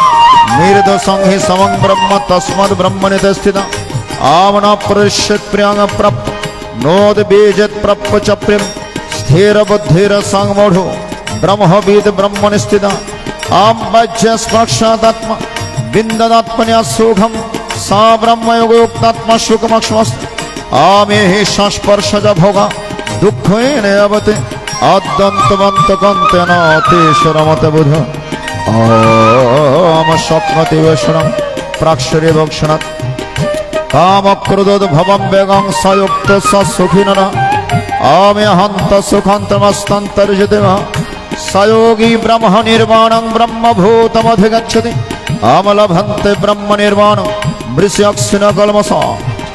निर्दोषं हि समं ब्रह्म तस्माद् ब्रह्मणि स्थितम् आमना पृष्यत् प्रियं प्राप्त नोद्बीजत् प्राप्य च प्रियं स्थिरबुद्धिरसंमूढो ब्रह्मविद् ब्रह्मणि स्थितः आं वज्रस्पर्शादात्मा विन्ददात्मन्या सुखं सा ब्रह्मयोगयुक्तात्मा सुखमक्षमस्ति आमे हि संस्पर्शज भोगा दुःखेन यावते आद्यन्तवन्तकन्तेन तेषरमते बुध आम स्वप्नतिवेशनं प्राक्षरेवक्षणात् कामक्रोधोद्भवं वेगं सयुक्त स सुखिनः आमे हन्त सुखान्तमस्तन्तर्जितेव स योगी ब्रह्म निर्वाणं ब्रह्मभूतमधिगच्छति आमलभन्ते ब्रह्म निर्वाणं मृष्यक्षिण कल्मषा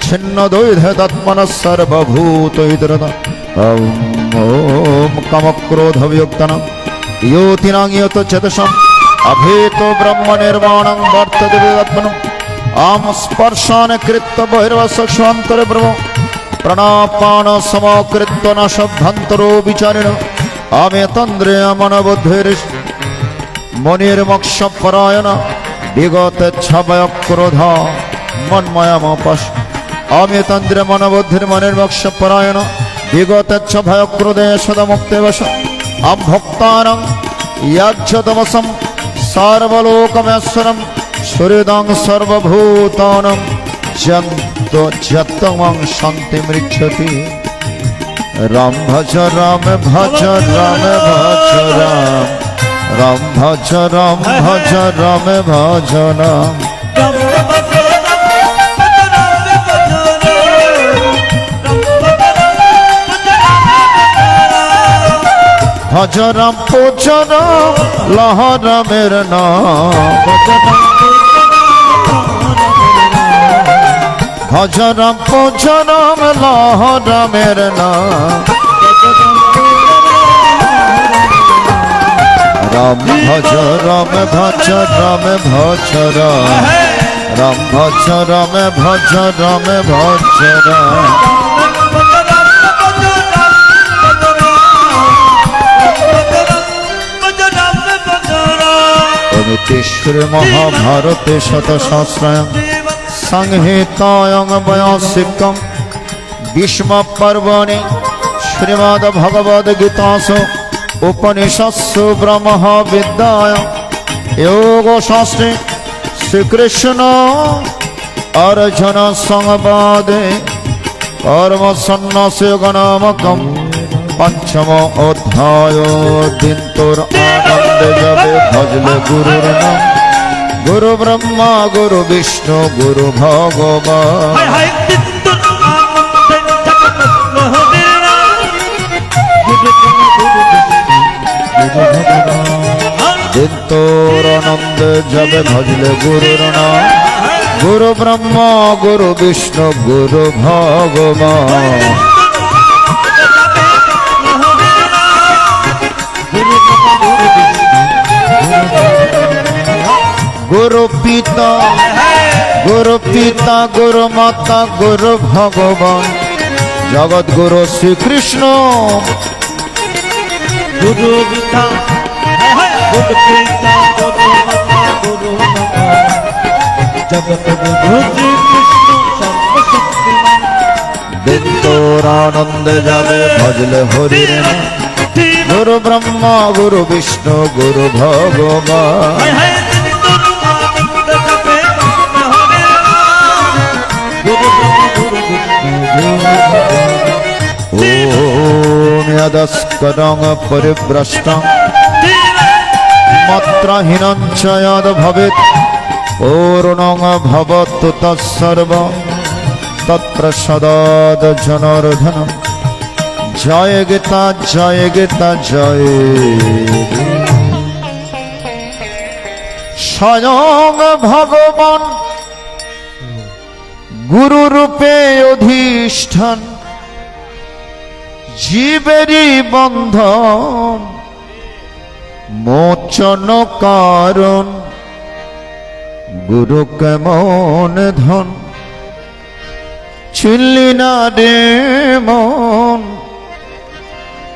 छिन्नद्वैधतत्मनः सर्वभूतहितरत ॐ कामक्रोधवियुक्तनं योतिनां योतचेतसम् अभेतो ब्रह्म निर्वाणं वर्तते वेदात्मनम् आम स्पर्शान कृत्य बहिर्वसक्षान्तरे ब्रह्म प्राणापान समकृत्य न शब्दान्तरो विचारिण आमेतन्द्रिय मनबुद्धिर् मुनिर्मोक्षपरायण विगत क्षभयक्रोध मन्मयमपश् आमेतन्द्रिय मनबुद्धिर्मुनिर्मोक्षपरायण विगत क्षभयक्रोधे सदमुक्ते वश आं भक्तानां याज्ञतमसं सर्वलोकमेश्वरं सुहृदं सर्वभूतानां जन्तमं शान्तिमृच्छति राम भज राम भज राम भज राम भज राम भज राम भज राम भज राम पूज राम लहर मेरे नाम भज राम पूज राम लहर मेरे नाम राम भज राम भज राम भज राम भज राम भज राम भज राम अमितेश्वर महाभारते शतसहस्रायां संहितायां वयासिकं भीष्म पर्वणि श्रीमद्भगवद्गीतासु उपनिषत्सु ब्रह्म विद्यायां योगशास्त्रे श्रीकृष्ण अर्जुन संवादे कर्मसन्न्यासयोगनामकं पंचम अध्याय दिनतोर आनंद जबे भजले गुरुर नाम गुरु ब्रह्मा गुरु विष्णु गुरु भगवान दिनतोर आनंद जबे भजले गुरुर नाम गुरु ब्रह्मा गुरु विष्णु गुरु भगवान গুরু পিতা গুরু পিতা গুরু মাতা গুরু ভগবান জগৎ গুরু শ্রীকৃষ্ণ গুরু পিতা গুরু পিতা গুরু মাতা গুরু ভগবান জগৎ গুরু শ্রীকৃষ্ণ সর্বশক্তিমান। দিন তোর আনন্দে যাবে ভজলে হরির নাম। গুরু ব্রহ্মা গুরু বিষ্ণু গুরু ভগবান ওম যদস্করং পরিভ্রষ্টং মাত্রাহীনং চ যদ ভবেৎ পূর্ণং ভবতু তৎসর্ব তৎপ্রসাদাৎ জনার্দনঃ। জয় গীতা জয় গীতা জয়। স্বয়ং ভগবান গুরু রূপে অধিষ্ঠান জীবেরই বন্ধন মোচন কারণ গুরু কেমন ধন চিনলি না রে মন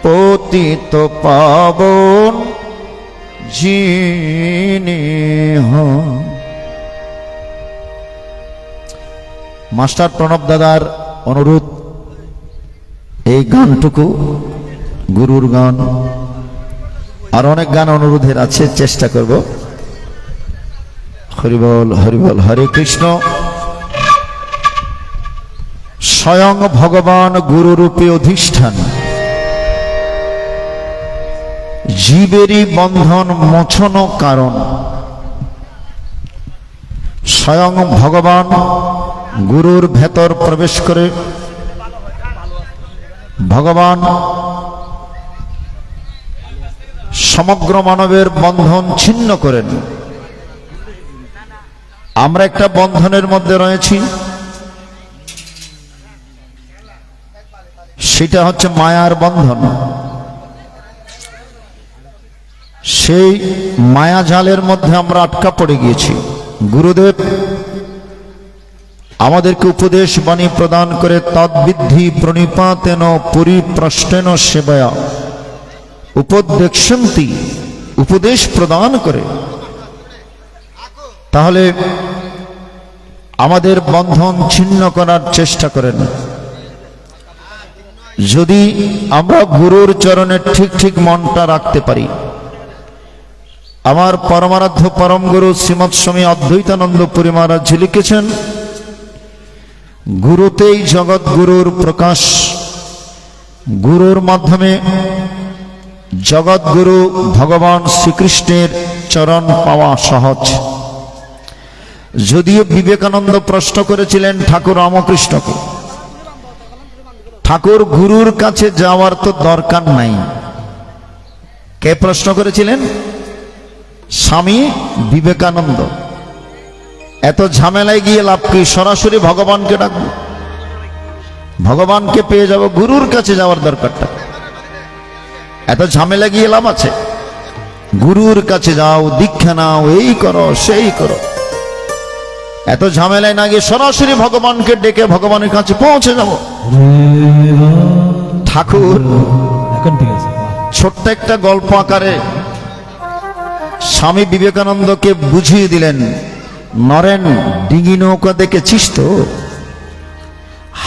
পতিত পাবন যিনি হন। মাস্টার প্রণব দাদার অনুরোধ এই গানটুকু গুরুর গান আর অনেক গান অনুরোধের আছে, চেষ্টা করব। হরিবল হরিবল হরে কৃষ্ণ। স্বয়ং ভগবান গুরুরূপে অধিষ্ঠান জীবেরই বন্ধন মোচন কারণ। স্বয়ং ভগবান গুরুর ভেতর প্রবেশ করে ভগবান সমগ্র মানবের বন্ধন ছিন্ন করেন। আমরা একটা বন্ধনের মধ্যে রয়েছি, সেটা হচ্ছে মায়ার বন্ধন। সেই মায়া জালের মধ্যে আমরা আটকা পড়ে গিয়েছি। গুরুদেব আমাদেরকে উপদেশ বাণী প্রদান করে তদ্বিদ্ধি প্রণিপাতেন পরিপ্রষ্টেন সেবয়া উপদেশন্তি, উপদেশ প্রদান করে। তাহলে আমাদের বন্ধন ছিন্ন করার চেষ্টা করেন। যদি আমরা গুরুর চরণে ঠিক ঠিক মনটা রাখতে পারি। আমার পরমারাধ্য পরম গুরু শ্রীমৎ স্বামী অদ্বৈতানন্দ পুরী মহারাজ লিখেছেন, গুরুতেই জগৎ গুরুর প্রকাশ। গুরুর মাধ্যমে জগৎ গুরু ভগবান শ্রীকৃষ্ণের চরণ পাওয়া সহজ। যদিও বিবেকানন্দ প্রশ্ন করেছিলেন ঠাকুর রামকৃষ্ণকে, ঠাকুর গুরুর কাছে যাওয়ার তো দরকার নাই। কে প্রশ্ন করেছিলেন? স্বামী বিবেকানন্দ। এত ঝামেলায় গিয়ে লাভ কি? সরাসরি ভগবানকে ডাকবো, ভগবানকে পেয়ে যাব, গুরুর কাছে যাওয়ার দরকারটা। এত ঝামেলা গিয়ে লাভ আছে? গুরুর কাছে যাও, দীক্ষা নাও, এই করো সেই করো। এত ঝামেলায় না গিয়ে সরাসরি ভগবানকে ডেকে ভগবানের কাছে পৌঁছে যাব। ঠাকুর এখন ঠিক আছে। ছোট্ট একটা গল্প আকারে স্বামী বিবেকানন্দকে বুঝিয়ে দিলেন, নরেন ডিঙি নৌকা দেখেছিস তো?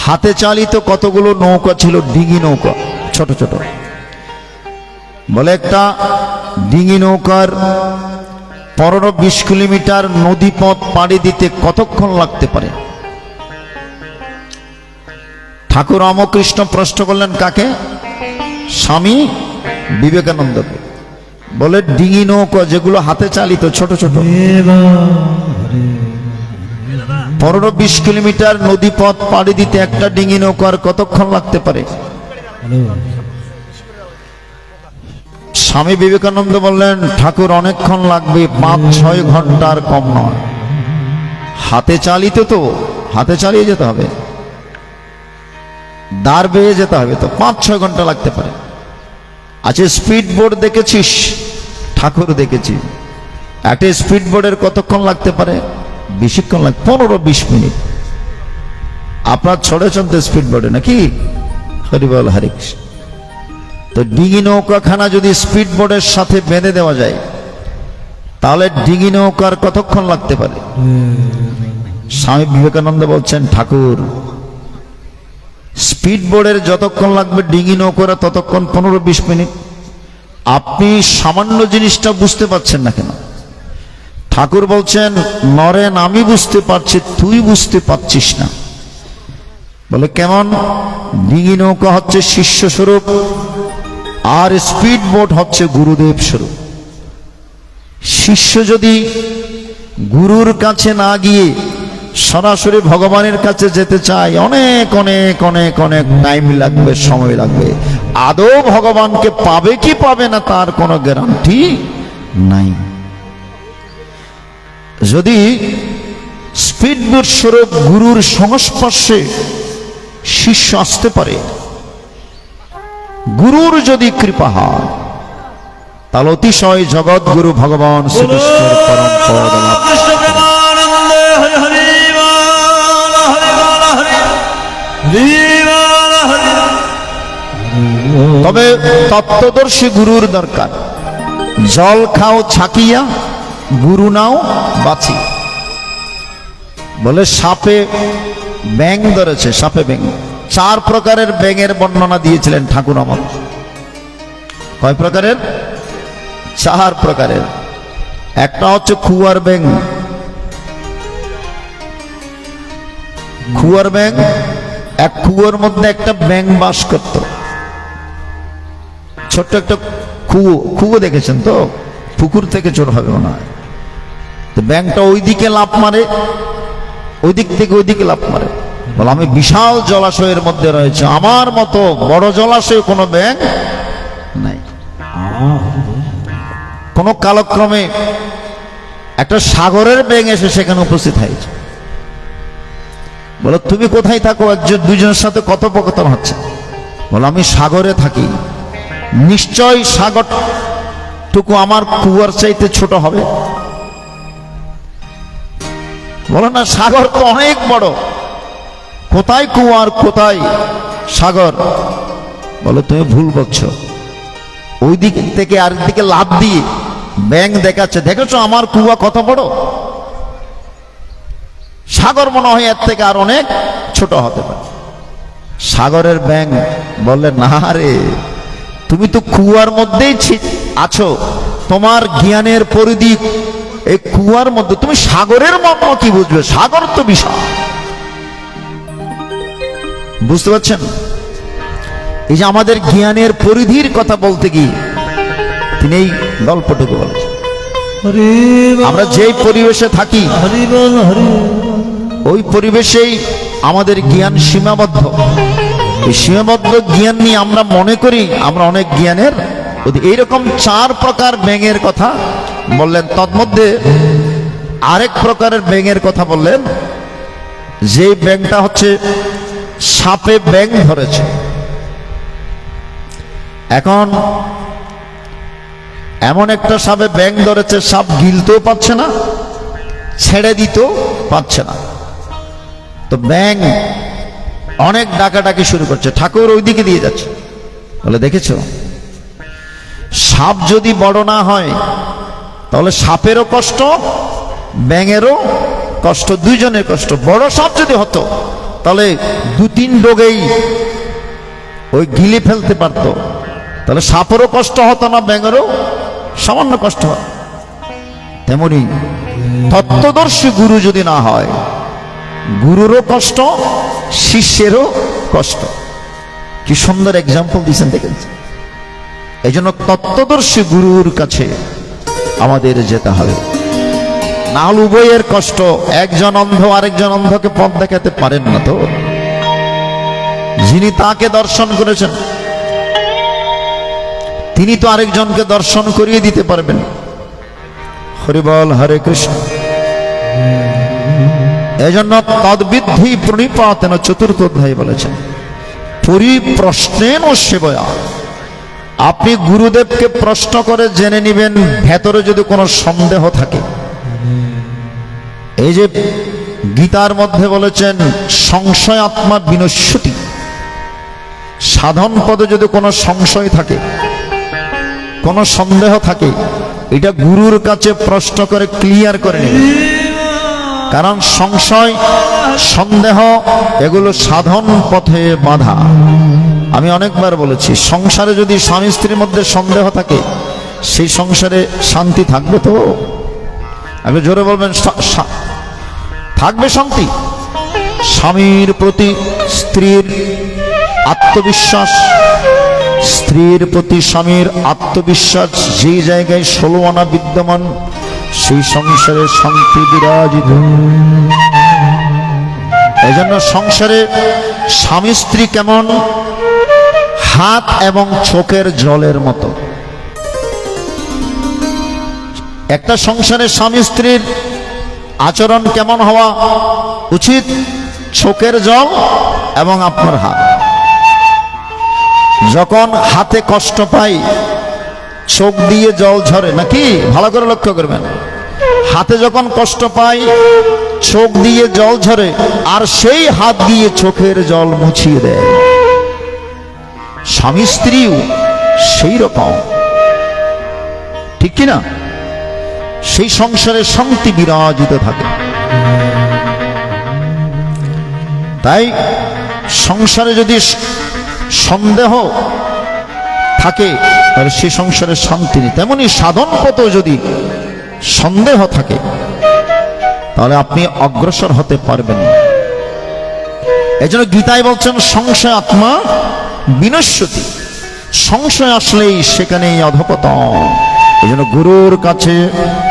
হাতে চালিত কতগুলো নৌকা ছিল, ডিঙি নৌকা ছোট ছোট। বলে একটা ডিঙি নৌকার 15-20 কিলোমিটার নদী পথ পাড়ি দিতে কতক্ষণ লাগতে পারে? ঠাকুর রামকৃষ্ণ প্রশ্ন করলেন কাকে? স্বামী বিবেকানন্দকে। বলে ডিঙি নৌকা যেগুলো হাতে চালিত ছোট ছোট, 15-20 কিলোমিটার নদী পথ পাড়ি দিতে একটা ডিঙি নৌকার কতক্ষণ লাগতে পারে? স্বামী বিবেকানন্দ বললেন, ঠাকুর অনেকক্ষণ লাগবে, 5-6 ঘন্টার কম নয়। হাতে চালিত তো, হাতে চালিয়ে যেতে হবে, দাঁড় বেয়ে যেতে হবে, তো 5-6 ঘন্টা লাগতে পারে। আচ্ছা স্পিড বোট দেখেছিস? ঠাকুর দেখেছি। একটা স্পিড বোর্ডের কতক্ষণ লাগতে পারে? বেশিক্ষণ লাগে, 15-20 মিনিট। আপনার ছড়েছেন তো স্পিড বোর্ডে নাকি? হরিবল হরে কৃষ্ণ। তো ডিঙি নৌকাখানা যদি স্পিড বোর্ডের সাথে বেঁধে দেওয়া যায়, তাহলে ডিঙি নৌকার কতক্ষণ লাগতে পারে? স্বামী বিবেকানন্দ বলছেন, ঠাকুর স্পিড বোর্ডের যতক্ষণ লাগবে ডিঙি নৌকার ততক্ষণ 15-20 মিনিট। আপনি সামান্য জিনিসটা বুঝতে পারছেন না কেন? ঠাকুর বলছেন, নরেন আমি বুঝতে পারছি, তুই বুঝতে পারছিস না। বলে কেমন? ডিঙি নৌকা হচ্ছে শিষ্য স্বরূপ, আর স্পিড বোট হচ্ছে গুরুদেব স্বরূপ। শিষ্য যদি গুরুর কাছে না গিয়ে সরাসরি ভগবানের কাছে যেতে চায়, অনেক অনেক অনেক অনেক টাইম লাগবে, সময় লাগবে। আদৌ ভগবানকে পাবে কি পাবে না তার কোনো গ্যারান্টি নাই। যদি স্পিড বোট স্বরূপ গুরুর সংস্পর্শে শিষ্য আসতে পারে, গুরুর যদি কৃপা হয়, তাহলে অতিশয় জগৎ গুরু ভগবান শ্রীকৃষ্ণের পরম পদ লাভ। কৃষ্ণ প্রেমানন্দে হরি হরি বল, হরি বল, হরি বল, হরি বল। তবে তত্ত্বদর্শী গুরুর দরকার। জল খাও ছাকিয়া, গুরু নাও বাছি। বলে সাপে ব্যাঙ ধরেছে, সাপে ব্যাঙ। 4 প্রকারের ব্যাঙের বর্ণনা দিয়েছিলেন ঠাকুর আমার। কয় প্রকারের? 4 প্রকারের। একটা হচ্ছে খুয়ার ব্যাঙ। খুয়ার ব্যাঙ, এক কুয়োর মধ্যে একটা ব্যাঙ বাস করত। ছোট্ট একটা কুয়ো দেখেছেন তো? পুকুর থেকে চোর হবে মনে হয়। তো ব্যাঙটা ওইদিকে লাফ মারে, ওই দিক থেকে ওইদিকে লাফ মারে। বলে আমি বিশাল জলাশয়ের মধ্যে রয়েছে, আমার মতো বড় জলাশয়ে কোনো ব্যাঙ নাই। কোন কালক্রমে একটা সাগরের ব্যাঙ এসে সেখানে উপস্থিত হয়েছে। বলো তুমি কোথায় থাকো? একজন দুজনের সাথে কথোপকথন হচ্ছে। বলো আমি সাগরে থাকি। নিশ্চয় সাগরটুকু আমার কুয়ার চাইতে ছোট হবে। বলো না, সাগর তো অনেক বড়, কোথায় কুয়ার কোথায় সাগর? বলো তুমি ভুল বলছো। ওই দিক থেকে আর দিকে লাফ দিয়ে ব্যাঙ দেখাচ্ছে, দেখেছো আমার কুয়া কত বড়? সাগর মনে হয় এর থেকে আর অনেক ছোট হতে পারে। সাগরের ব্যাঙ বললে, না রে, তুমি তো কুয়ার মধ্যেই আছো, তোমার জ্ঞানের পরিধি এই কুয়ার মধ্যে, তুমি সাগরের মর্ম কি বুঝবে? সাগর তো বিশাল। বুঝতে পারছেন? এই যে আমাদের জ্ঞানের পরিধির কথা বলতে গিয়ে তিনি এই গল্পটুকু বলেছেন। আমরা যেই পরিবেশে থাকি, হরি বল, হরি বল। ওই পরিবেশেই আমাদের জ্ঞান সীমাবদ্ধ। এই সীমাবদ্ধ জ্ঞান নিয়ে আমরা মনে করি আমরা অনেক জ্ঞানের। এইরকম 4 প্রকার ব্যাঙের কথা বললেন। তন্মধ্যে আরেক প্রকারের ব্যাঙের কথা বললেন, যে ব্যাঙটা হচ্ছে সাপে ব্যাঙ ধরেছে। এখন এমন একটা সাপে ব্যাঙ ধরেছে, সাপ গিলতেও পারছে না, ছেড়ে দিতেও পারছে না। তো ব্যাঙ অনেক ডাকাডাকি শুরু করছে, ঠাকুর ওইদিকে দিয়ে যাচ্ছে। বলে দেখেছো, সাপ যদি বড় না হয় তাহলে সাপেরও কষ্ট, ব্যাঙেরও কষ্ট, দুইজনের কষ্ট। বড় সাপ যদি হতো তাহলে 2-3 ডোগেই ওই গিলে ফেলতে পারতো, তাহলে সাপেরও কষ্ট হতো না, ব্যাঙেরও সামান্য কষ্ট হয়। তেমনি তত্ত্বদর্শী গুরু যদি না হয়, গুরুরও কষ্ট, শিষ্যেরও কষ্ট। কি সুন্দর এক্সাম্পল দিয়েছেন, দেখেছেন? এই জন্য তত্ত্বদর্শী গুরুর কাছে আমাদের যেতে হবে, না হলে উভয়ের কষ্ট। একজন অন্ধ আরেকজন অন্ধকে পথ দেখাতে পারেন না। তো যিনি তাকে দর্শন করেছেন তিনি তো আরেকজনকে দর্শন করিয়ে দিতে পারবেন। হরি বল, হরে কৃষ্ণ। এজন্য তদ্বিদ্ধি প্রণিপাতেন 4th অধ্যায় বলেছেন, পরিপ্রশ্নেন সেবয়া। আপনি গুরুদেবকে প্রশ্ন করে জেনে নেবেন ভেতরে যদি কোনো সন্দেহ থাকে। এই যে গীতার মধ্যে বলেছেন সংশয় আত্মা বিনশ্যতি, সাধন পদে যদি কোনো সংশয় থাকে, কোনো সন্দেহ থাকে, এটা গুরুর কাছে প্রশ্ন করে ক্লিয়ার করে নেবেন। কারণ সংশয় সন্দেহ এগুলো সাধন পথে বাধা। আমি অনেকবার বলেছি, সংসারে যদি স্বামী স্ত্রীর মধ্যে সন্দেহ থাকে, সেই সংসারে শান্তি থাকবে তো? আগে জোরে বলবেন, থাকবে শান্তি? স্বামীর প্রতি স্ত্রীর আত্মবিশ্বাস, স্ত্রীর প্রতি স্বামীর আত্মবিশ্বাস যেই জায়গায় 16 আনা বিদ্যমান, সেই সংসারে শান্তি বিরাজিত। এই জন্য সংসারে স্বামী স্ত্রী কেমন? হাত এবং চোখের জলের মতো। একটা সংসারে স্বামী স্ত্রীর আচরণ কেমন হওয়া উচিত? চোখের জল এবং আপনার হাত। যখন হাতে কষ্ট পাই চোখ দিয়ে জল ঝরে নাকি? ভালো করে লক্ষ্য করবেন, হাতে যখন কষ্ট পাই চোখ দিয়ে জল ঝরে, আর সেই হাত দিয়ে চোখের জল মুছিয়ে দেয়। স্বামী স্ত্রীও সেই রকম, ঠিক কিনা? সেই সংসারে শান্তি বিরাজিত থাকে। তাই সংসারে যদি সন্দেহ থাকে তাহলে সে সংসারে শান্তি নেই। তেমনি সাধন পথেও যদি সন্দেহ থাকে তাহলে আপনি অগ্রসর হতে পারবেন না। এই জন্য গীতায় বলছেন সংশয় আত্মা বিনশ্যতি, সংশয় আসলেই সেখানেই অধঃপতন। এই জন্য গুরুর কাছে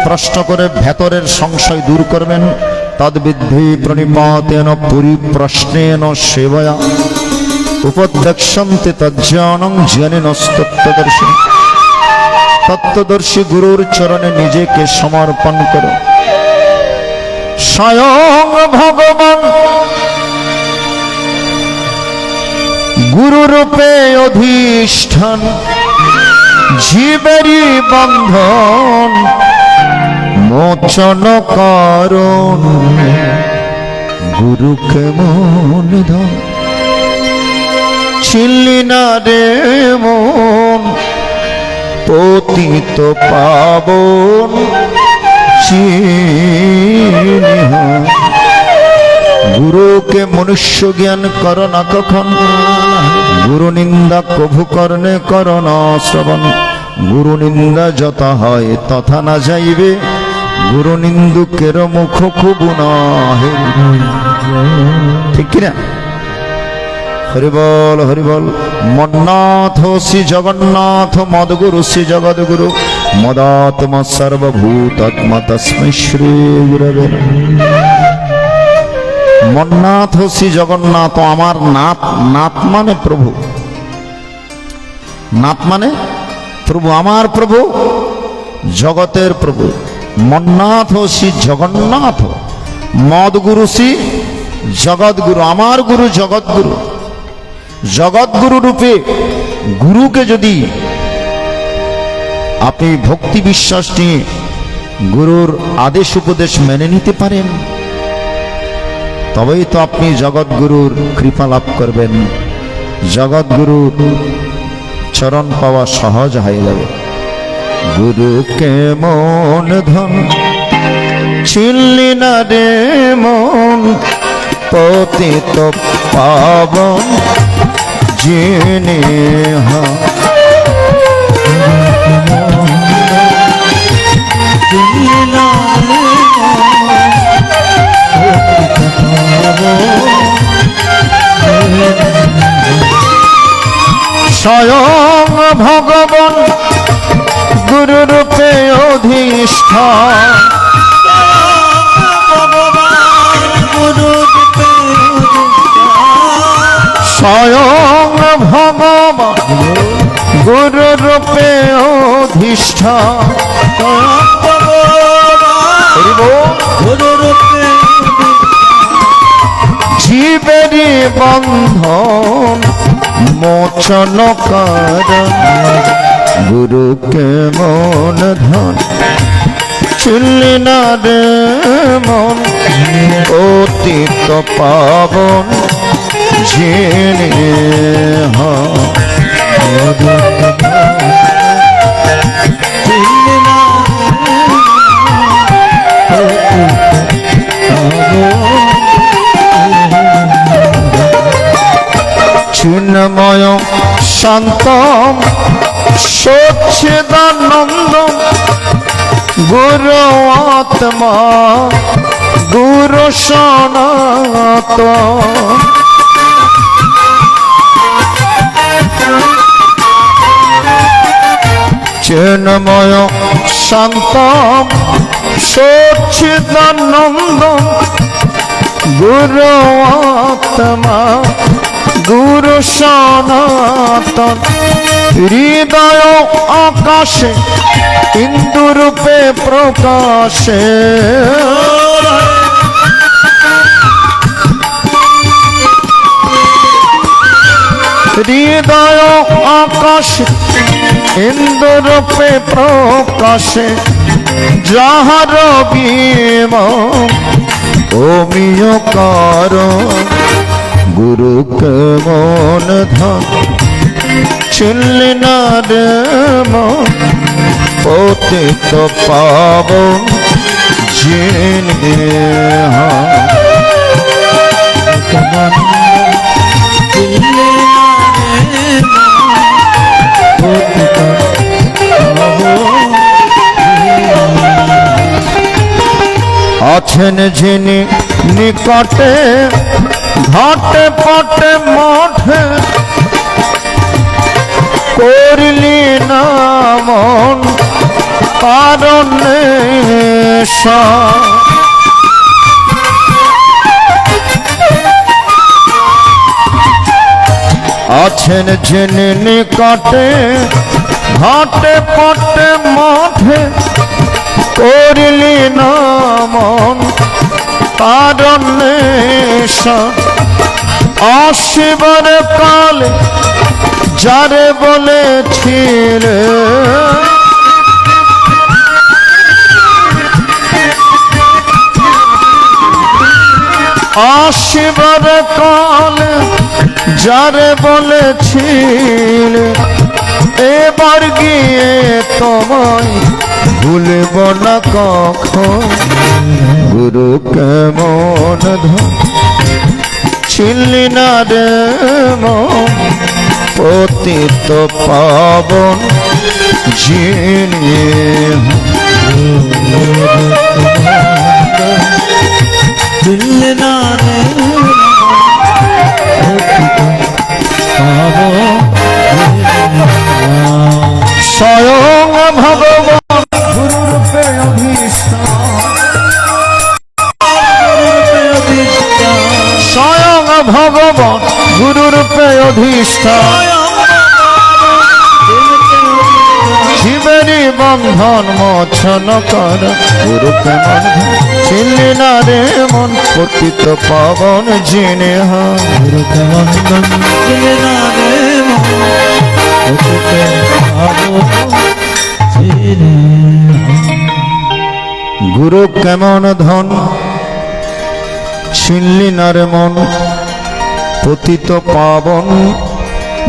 প্রশ্ন করে ভেতরের সংশয় দূর করবেন। তদ্বিদ্ধি প্রণিপাতেন পরিপ্রশ্নেন সেবয়া উপদেক্ষন্তে তজ্জ্ঞানং জ্ঞানেনস্তত্ত্বদর্শী। তত্ত্বদর্শী গুরুর চরণে নিজেকে সমর্পণ করো। স্বয়ং ভগবান গুরুরূপে অধিষ্ঠান, জীবেরই বন্ধন মোচন করুন। গুরুকে মন ধন চিনলি না রে মন, পতিত পাবন চিনিহ। গুরুকে মনুষ্য জ্ঞান কর না কখন, গুরু নিন্দা কভু কর্ণে কর না শ্রবণ। গুরু নিন্দা যথা হয় তথা না যাইবে, গুরু নিন্দুকের মুখ খুব নহে। ঠিক কিনা? হরিবল হরিবল। মন্নাথ শ্রী জগন্নাথ মদগুরু শ্রী জগদ্গুরু মদাত্মা সর্বভূতাত্মা তস্मै শ্রী গুরবে নমঃ। মন্নাথ শ্রী জগন্নাথ, আমার নাথ। নাথ মানে প্রভু, নাথ মানে প্রভু, আমার প্রভু, জগতের প্রভু। মন্নাথ শ্রী জগন্নাথ মদগুরু শ্রী জগদ্গুরু, আমার গুরু জগদ্গুরু। জগদ্গুরু রূপে গুরুকে যদি আপনি ভক্তি বিশ্বাস নিয়ে গুরুর আদেশ উপদেশ মেনে নিতে পারেন, তবেই তো আপনি জগৎগুরুর কৃপা লাভ করবেন। জগৎগুরুর চরণ পাওয়া সহজ হয়ে যাবে। গুরুকে মন ধন চিনলি না রে মন, পতিত পাবন জিনিহ। স্বয়ং ভগবান গুরুরূপে অধিষ্ঠান, স্বয়ং ভগবান গুরুরূপে অধিষ্ঠান। জীবেরই বন্ধন মোচন কারণ গুরু কেমন ধন চিনলি না রে মন অতীত পাবন জেনে চিন্ময় শান্তম সচ্চিদানন্দ গুরু আত্মা গুরু সনাতন চিন্ময় শান্তম সচ্চিদানন্দ গুরু আত্মা গুরু সনাতন হৃদয় আকাশে ইন্দুরূপে প্রকাশে হৃদয় আকাশে ইন্দুরূপে প্রকাশে যাহার বিম অমিয় কারণ গুরু কেমন ধন চিনলি না রে মন পতিত পাবন জেনে আছেন যিনি নিকটে ঘাটে পটে মঠে করলি না মন কারণে আছেন যিনি নিকটে ঘাটে পটে মঠে করলি না মন কারণে আসিবার কালে যারে বলেছিলে আসিবার কালে যারে বলেছিলে এবার গিয়ে তোমায় ভুলব না কখন গুরু কেমন ধন ছিলি না রে মন পতিত পাবন জেনে ছিনলি না রে স্বয়ং ভগবান গুরুরূপে অধিষ্ঠান স্বয়ং ভগবান গুরুরূপে অধিষ্ঠান জীবেরই বন্ধন মোচন কর গুরু কেমন চিনলি না রে মন পতিত পাবন জেনে গুরু কেমন ছিনলি না রে মন পতিত পাবন জেনে গুরু কেমন ধন ছিনলি না রে মন পতিত পাবন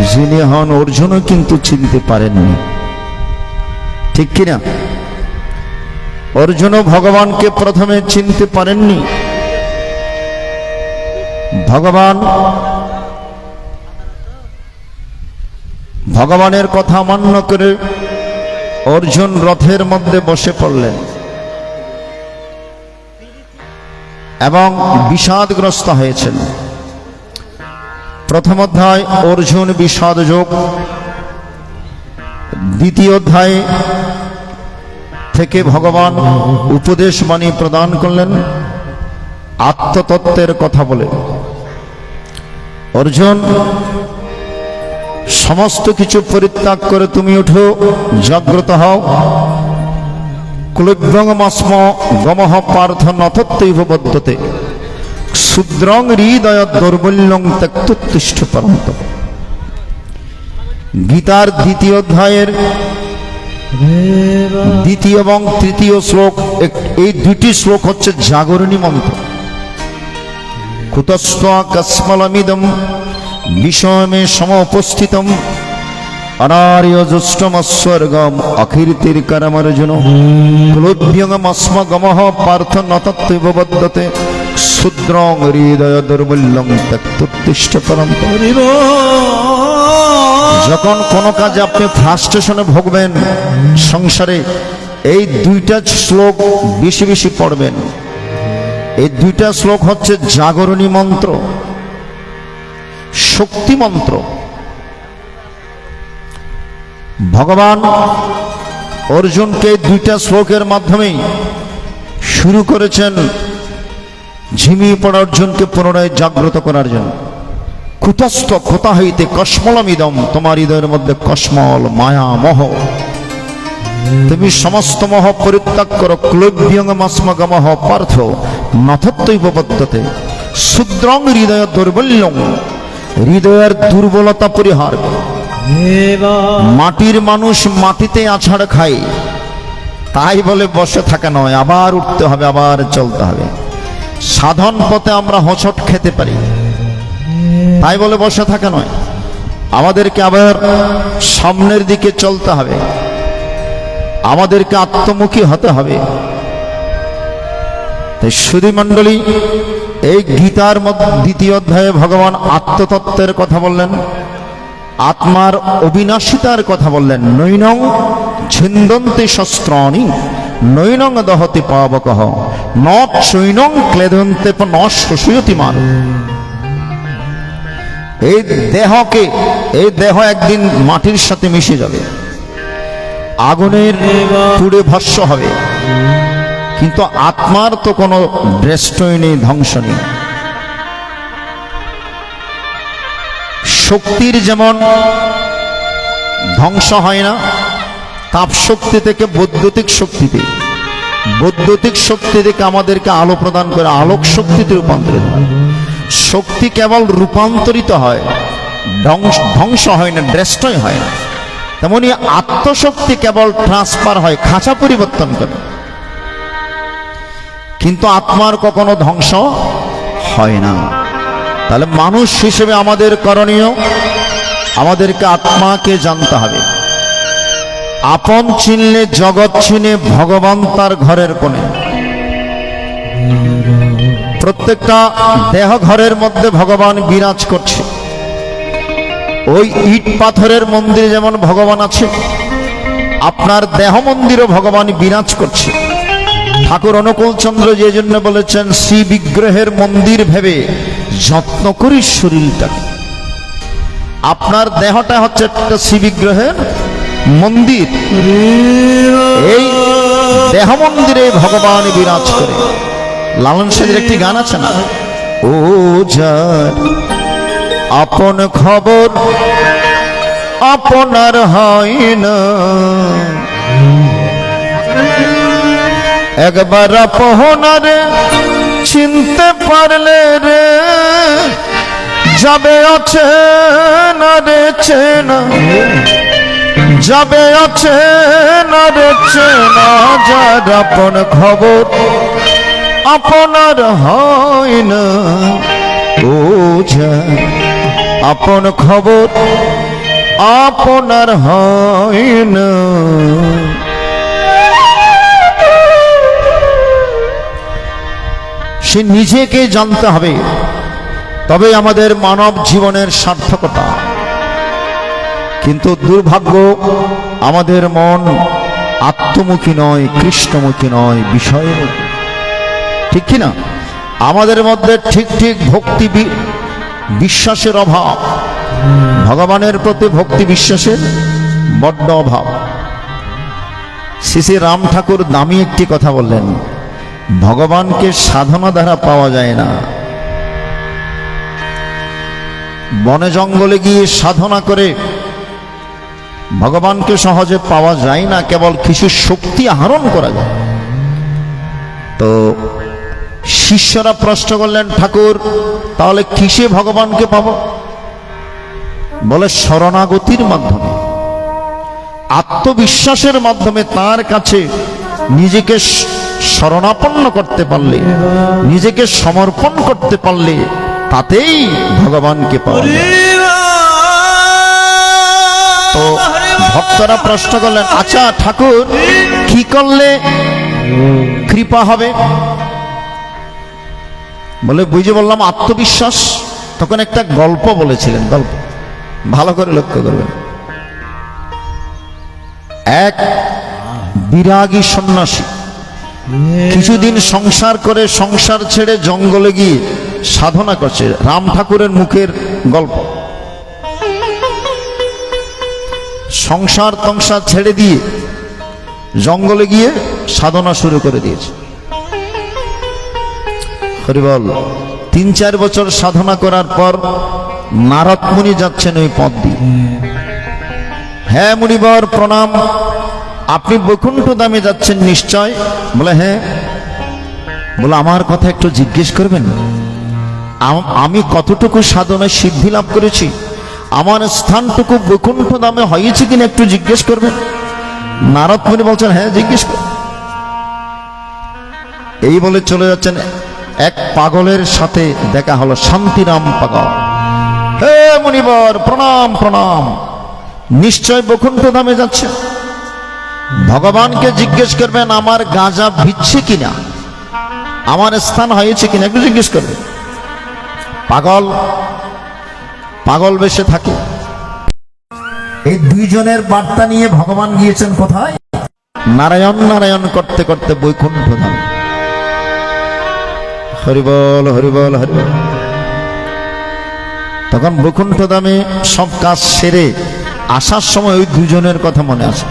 যিনি হন অর্জুনও কিন্তু চিনতে পারেননি ঠিক কিনা অর্জুনও ভগবানকে প্রথমে চিনতে পারেননি ভগবানের কথা মান্য করে অর্জুন রথের মধ্যে বসে পড়লেন এবং বিষাদগ্রস্ত হয়েছেন প্রথম অধ্যায় অর্জুন বিষাদ যোগ দ্বিতীয় অধ্যায় থেকে ভগবান উপদেশ বাণী প্রদান করলেন আত্মতত্ত্বের কথা বলে অর্জুন সমস্ত কিছু পরিত্যাগ করে তুমি উঠো জাগ্রত হও ক্লুব্ধং মাস্ম গমঃ পার্থ নতত্বৈব বদ্ধতে শূদ্রং হৃদয় দৌর্বল্যং ত্যক্তোত্তিষ্ঠ পরন্তপ। গীতার দ্বিতীয় অধ্যায়ের দ্বিতীয় এবং তৃতীয় শ্লোক, এই দুটি শ্লোক হচ্ছে জাগরণী মন্ত্র। কুতস্থ কস্মলমিদম বিষমে সমুপস্থিতম অনার্যষ্টমস্বর্গম অকীর্তির করমর্জুন ক্লোভ্যমস্মগমঃ পার্থ নতত্ত্বৈব বদ্যতে শূদ্রং হৃদয় দুর্বল্যং ত্যক্তোত্তিষ্ঠ পরন্তপ। যখন কোনো কাজে আপনি ফ্রাস্ট্রেশনে ভোগবেন সংসারে, এই দুইটা শ্লোক বেশি বেশি পড়বেন। এই দুইটা শ্লোক হচ্ছে জাগরণী মন্ত্র, শক্তি মন্ত্র। ভগবান অর্জুনকে দুইটা শ্লোকের মাধ্যমেই শুরু করেছেন ঝিমিয়ে পড়া অর্জুনকে পুনরায় জাগ্রত করার জন্য। কুতস্থ, কোথা হইতে, কসমলমিদম, তোমার হৃদয়ের মধ্যে কসমল মায়া মোহ, তুমি সমস্ত মোহ পরিত্যাগ করো। ক্লোভ্যমস্মগমঃ পার্থ নতত্ত্বৈব বদ্যতে শূদ্রং হৃদয় দৌর্বল্যং, হৃদয়ের দুর্বলতা পরিহার। মাটির মানুষ মাটিতে আছাড় খায়, তাই বলে বসে থাকা নয়, আবার উঠতে হবে, আবার চলতে হবে। সাধন পথে আমরা হোঁচট খেতে পারি, তাই বলে বসে থাকা নয়, আমাদেরকে আবার সামনের দিকে চলতে হবে, আমাদেরকে আত্মমুখী হতে হবে। তাই সুধী মণ্ডলী, এই গীতার মধ্যে দ্বিতীয় অধ্যায়ে ভগবান আত্মতত্ত্বের কথা বললেন, আত্মার অবিনাশিতার কথা বললেন। নৈনং ছিন্দন্তি শস্ত্রাণি নৈনং দহতি পাবকঃ ন চৈনং ক্লেদন্তে ন শোষয়তি মান। এই দেহকে, এই দেহ একদিন মাটির সাথে মিশে যাবে, আগুনের পুড়ে ভস্ম হবে, কিন্তু আত্মার তো কোনো ড্রেষ্টই নেই, ধ্বংস নেই। শক্তির যেমন ধ্বংস হয় না, তাপ শক্তি থেকে বৈদ্যুতিক শক্তিতে, বৈদ্যুতিক শক্তি থেকে আমাদেরকে আলো প্রদান করে আলোক শক্তিতে রূপান্তরিত হয়। শক্তি কেবল রূপান্তরিত হয়, ধ্বংস হয় না, ড্রেষ্টই হয় না। তেমনি আত্মশক্তি কেবল ট্রান্সফার হয়, খাঁচা পরিবর্তন করে, কিন্তু আত্মার কখনো ধ্বংস হয় না। তাহলে মানুষ হিসেবে আমাদের করণীয়, আমাদেরকে আত্মাকে জানতে হবে। আপন চিনলে জগৎ চিনে, ভগবান তার ঘরের কোণে। প্রত্যেকটা দেহ ঘরের মধ্যে ভগবান বিরাজ করছে। ওই ইট পাথরের মন্দিরে যেমন ভগবান আছে, আপনার দেহ মন্দিরও ভগবান বিরাজ করছে। ঠাকুর অনুকূল চন্দ্র যে জন্য বলেছেন, শ্রী বিগ্রহের মন্দির ভেবে যত্ন করি শরীরটাকে। আপনার দেহটা হচ্ছে একটা শ্রী বিগ্রহের মন্দির। এই দেহ মন্দিরে ভগবান বিরাজ করে। লালন সাহেবের একটি গান আছে না, ও যার আপন খবর আপনার হয় না, একবার আপনারে চিনতে পারলে রে যাবে আছে না রে চেনা, যাবে আছে না রে চেনা। যার আপন খবর আপনার হয় না, ও যার আপন খবর আপনার হয় না। সে নিজেকে জানতে হবে, তবে আমাদের মানব জীবনের সার্থকতা। কিন্তু দুর্ভাগ্য, আমাদের মন আত্মমুখী নয়, কৃষ্ণমুখী নয়, বিষয়মুখী। ঠিক কিনা? আমাদের মধ্যে ঠিক ঠিক ভক্তি বিশ্বাসের অভাব, ভগবানের প্রতি ভক্তি বিশ্বাসের বড্ড অভাব। শ্রী শ্রী রাম ঠাকুর দামি একটি কথা বললেন, ভগবানকে সাধনা দ্বারা পাওয়া যায় না। বনে জঙ্গলে গিয়ে সাধনা করে ভগবানকে সহজে পাওয়া যায় না, কেবল কিছু শক্তি আহরণ করা যায়। তো শিষ্যরা প্রশ্ন করলেন, ঠাকুর তাহলে কিসে ভগবানকে পাবো? বলে শরণাগতির মাধ্যমে, আত্মবিশ্বাসের মাধ্যমে তার কাছে নিজেকে শরণাপন্ন করতে পারলে, নিজেকে সমর্পণ করতে পারলে তাতেই ভগবানকে পাওয়া যায়। তো ভক্তরা প্রশ্ন করলেন, আচ্ছা ঠাকুর কি করলে কৃপা হবে? বলে বুঝে বললাম আত্মবিশ্বাস। তখন একটা গল্প বলেছিলেন, গল্প ভালো করে লক্ষ্য করবেন। এক বিরাগী সন্ন্যাসী কিছুদিন সংসার করে, সংসার ছেড়ে জঙ্গলে গিয়ে সাধনা করছে। রাম ঠাকুরের মুখের গল্প। সংসার টংসার ছেড়ে দিয়ে জঙ্গলে গিয়ে সাধনা শুরু করে দিয়েছে। হরিবল। 3-4 বছর সাধনা করার পর নারদ মুনি যাচ্ছেন ওই পথ দিয়ে। হ্যাঁ মুনিবর প্রণাম, আপনি বৈকুণ্ঠ ধামে যাচ্ছেন নিশ্চয়? বলে হ্যাঁ। বলে আমার কথা একটু জিজ্ঞেস করবেন, আমি কতটুকু সাধনায় সিদ্ধি লাভ করেছি, আমার স্থানটুকু বৈকুণ্ঠ ধামে হয়েছে কিনা একটু জিজ্ঞেস করবেন। নারদ মুনি বলছেন হ্যাঁ জিজ্ঞেস কর। এই বলে চলে যাচ্ছেন। এক পাগলের সাথে দেখা হলো, শান্তিরাম পাগল। হে মুনিবর প্রণাম প্রণাম, নিশ্চয় বৈকুণ্ঠ ধামে যাচ্ছে, ভগবানকে জিজ্ঞেস করবেন আমার গাঁজা ভিজছে কিনা, আমার স্থান হয়েছে কিনা একটু জিজ্ঞেস করবেন। পাগল পাগল বেশে থাকে। এই দুইজনের বার্তা নিয়ে ভগবান গিয়েছেন কোথায়? নারায়ণ নারায়ণ করতে করতে বৈকুণ্ঠ ধামে। হরিবল হরিবল হরিবল। তখন বৈকুণ্ঠ ধামে সব কাজ সেরে আসার সময় ওই দুজনের কথা মনে আসে।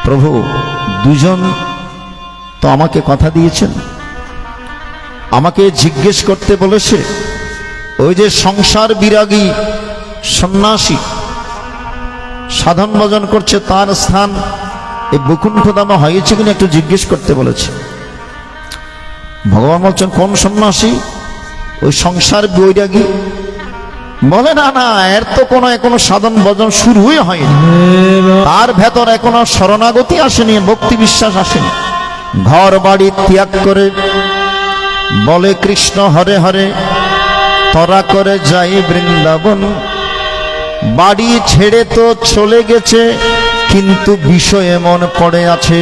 প্রভু, দুজন তো আমাকে কথা দিয়েছেন, আমাকে জিজ্ঞেস করতে বলেছে ওই যে সংসার বিরাগী সন্ন্যাসী সাধন ভজন করছে, তার স্থান এই বৈকুণ্ঠ ধামে হয়েছে কিনা একটু জিজ্ঞেস করতে বলেছে। ভগবান বলছেন কোন সন্ন্যাসী? ওই সংসার বৈরাগী। বলে না না, এর তো এখনো সাধন ভজন শুরুই হয়নি, তার ভেতর এখনো শরণাগতি আসেনি, ভক্তি বিশ্বাস আসেনি। ঘর বাড়ি ত্যাগ করে বলে কৃষ্ণ হরে হরে, তরা করে যাই বৃন্দাবন। বাড়ি ছেড়ে তো চলে গেছে, কিন্তু বিষয়ে মন পড়ে আছে,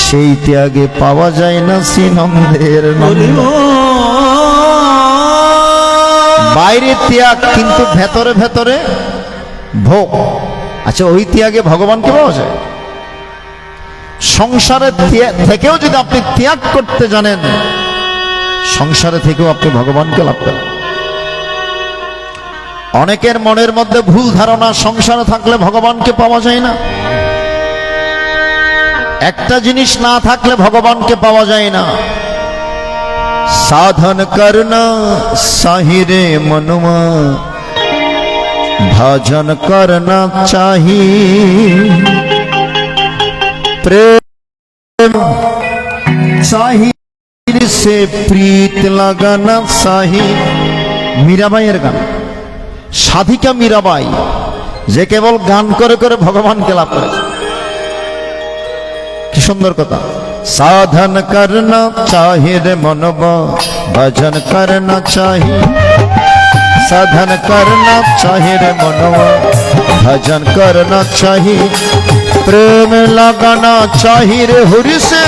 সেই ত্যাগে পাওয়া যায় না শ্রীনন্দের নন্দ। বাইরে ত্যাগ কিন্তু ভেতরে ভেতরে ভোগ। আচ্ছা ওই ত্যাগে ভগবানকে পাওয়া যায়? সংসারে থেকেও যদি আপনি ত্যাগ করতে জানেন, সংসারে থেকেও আপনি ভগবানকে লাভ করেন। অনেকের মনের মধ্যে ভুল ধারণা, সংসারে থাকলে ভগবানকে পাওয়া যায় না। একটা জিনিস না থাকলে ভগবানকে পাওয়া যায় না। साधन करना साहिरे मनुमा, भजन करना चाहिए, प्रेम चाहिए से प्रीत लगाना चाहिए। मीराबाईर गान, साधिका मीराबाई जे केवल गान करे करे भगवान के लाभ करे। कि सुंदर कथा। साधन करना चाहिए रे मनवा, भजन करना चाहिए। साधन करना चाहिए रे मनवा, भजन करना चाहिए। प्रेम लगाना चाहिए रे हरि से,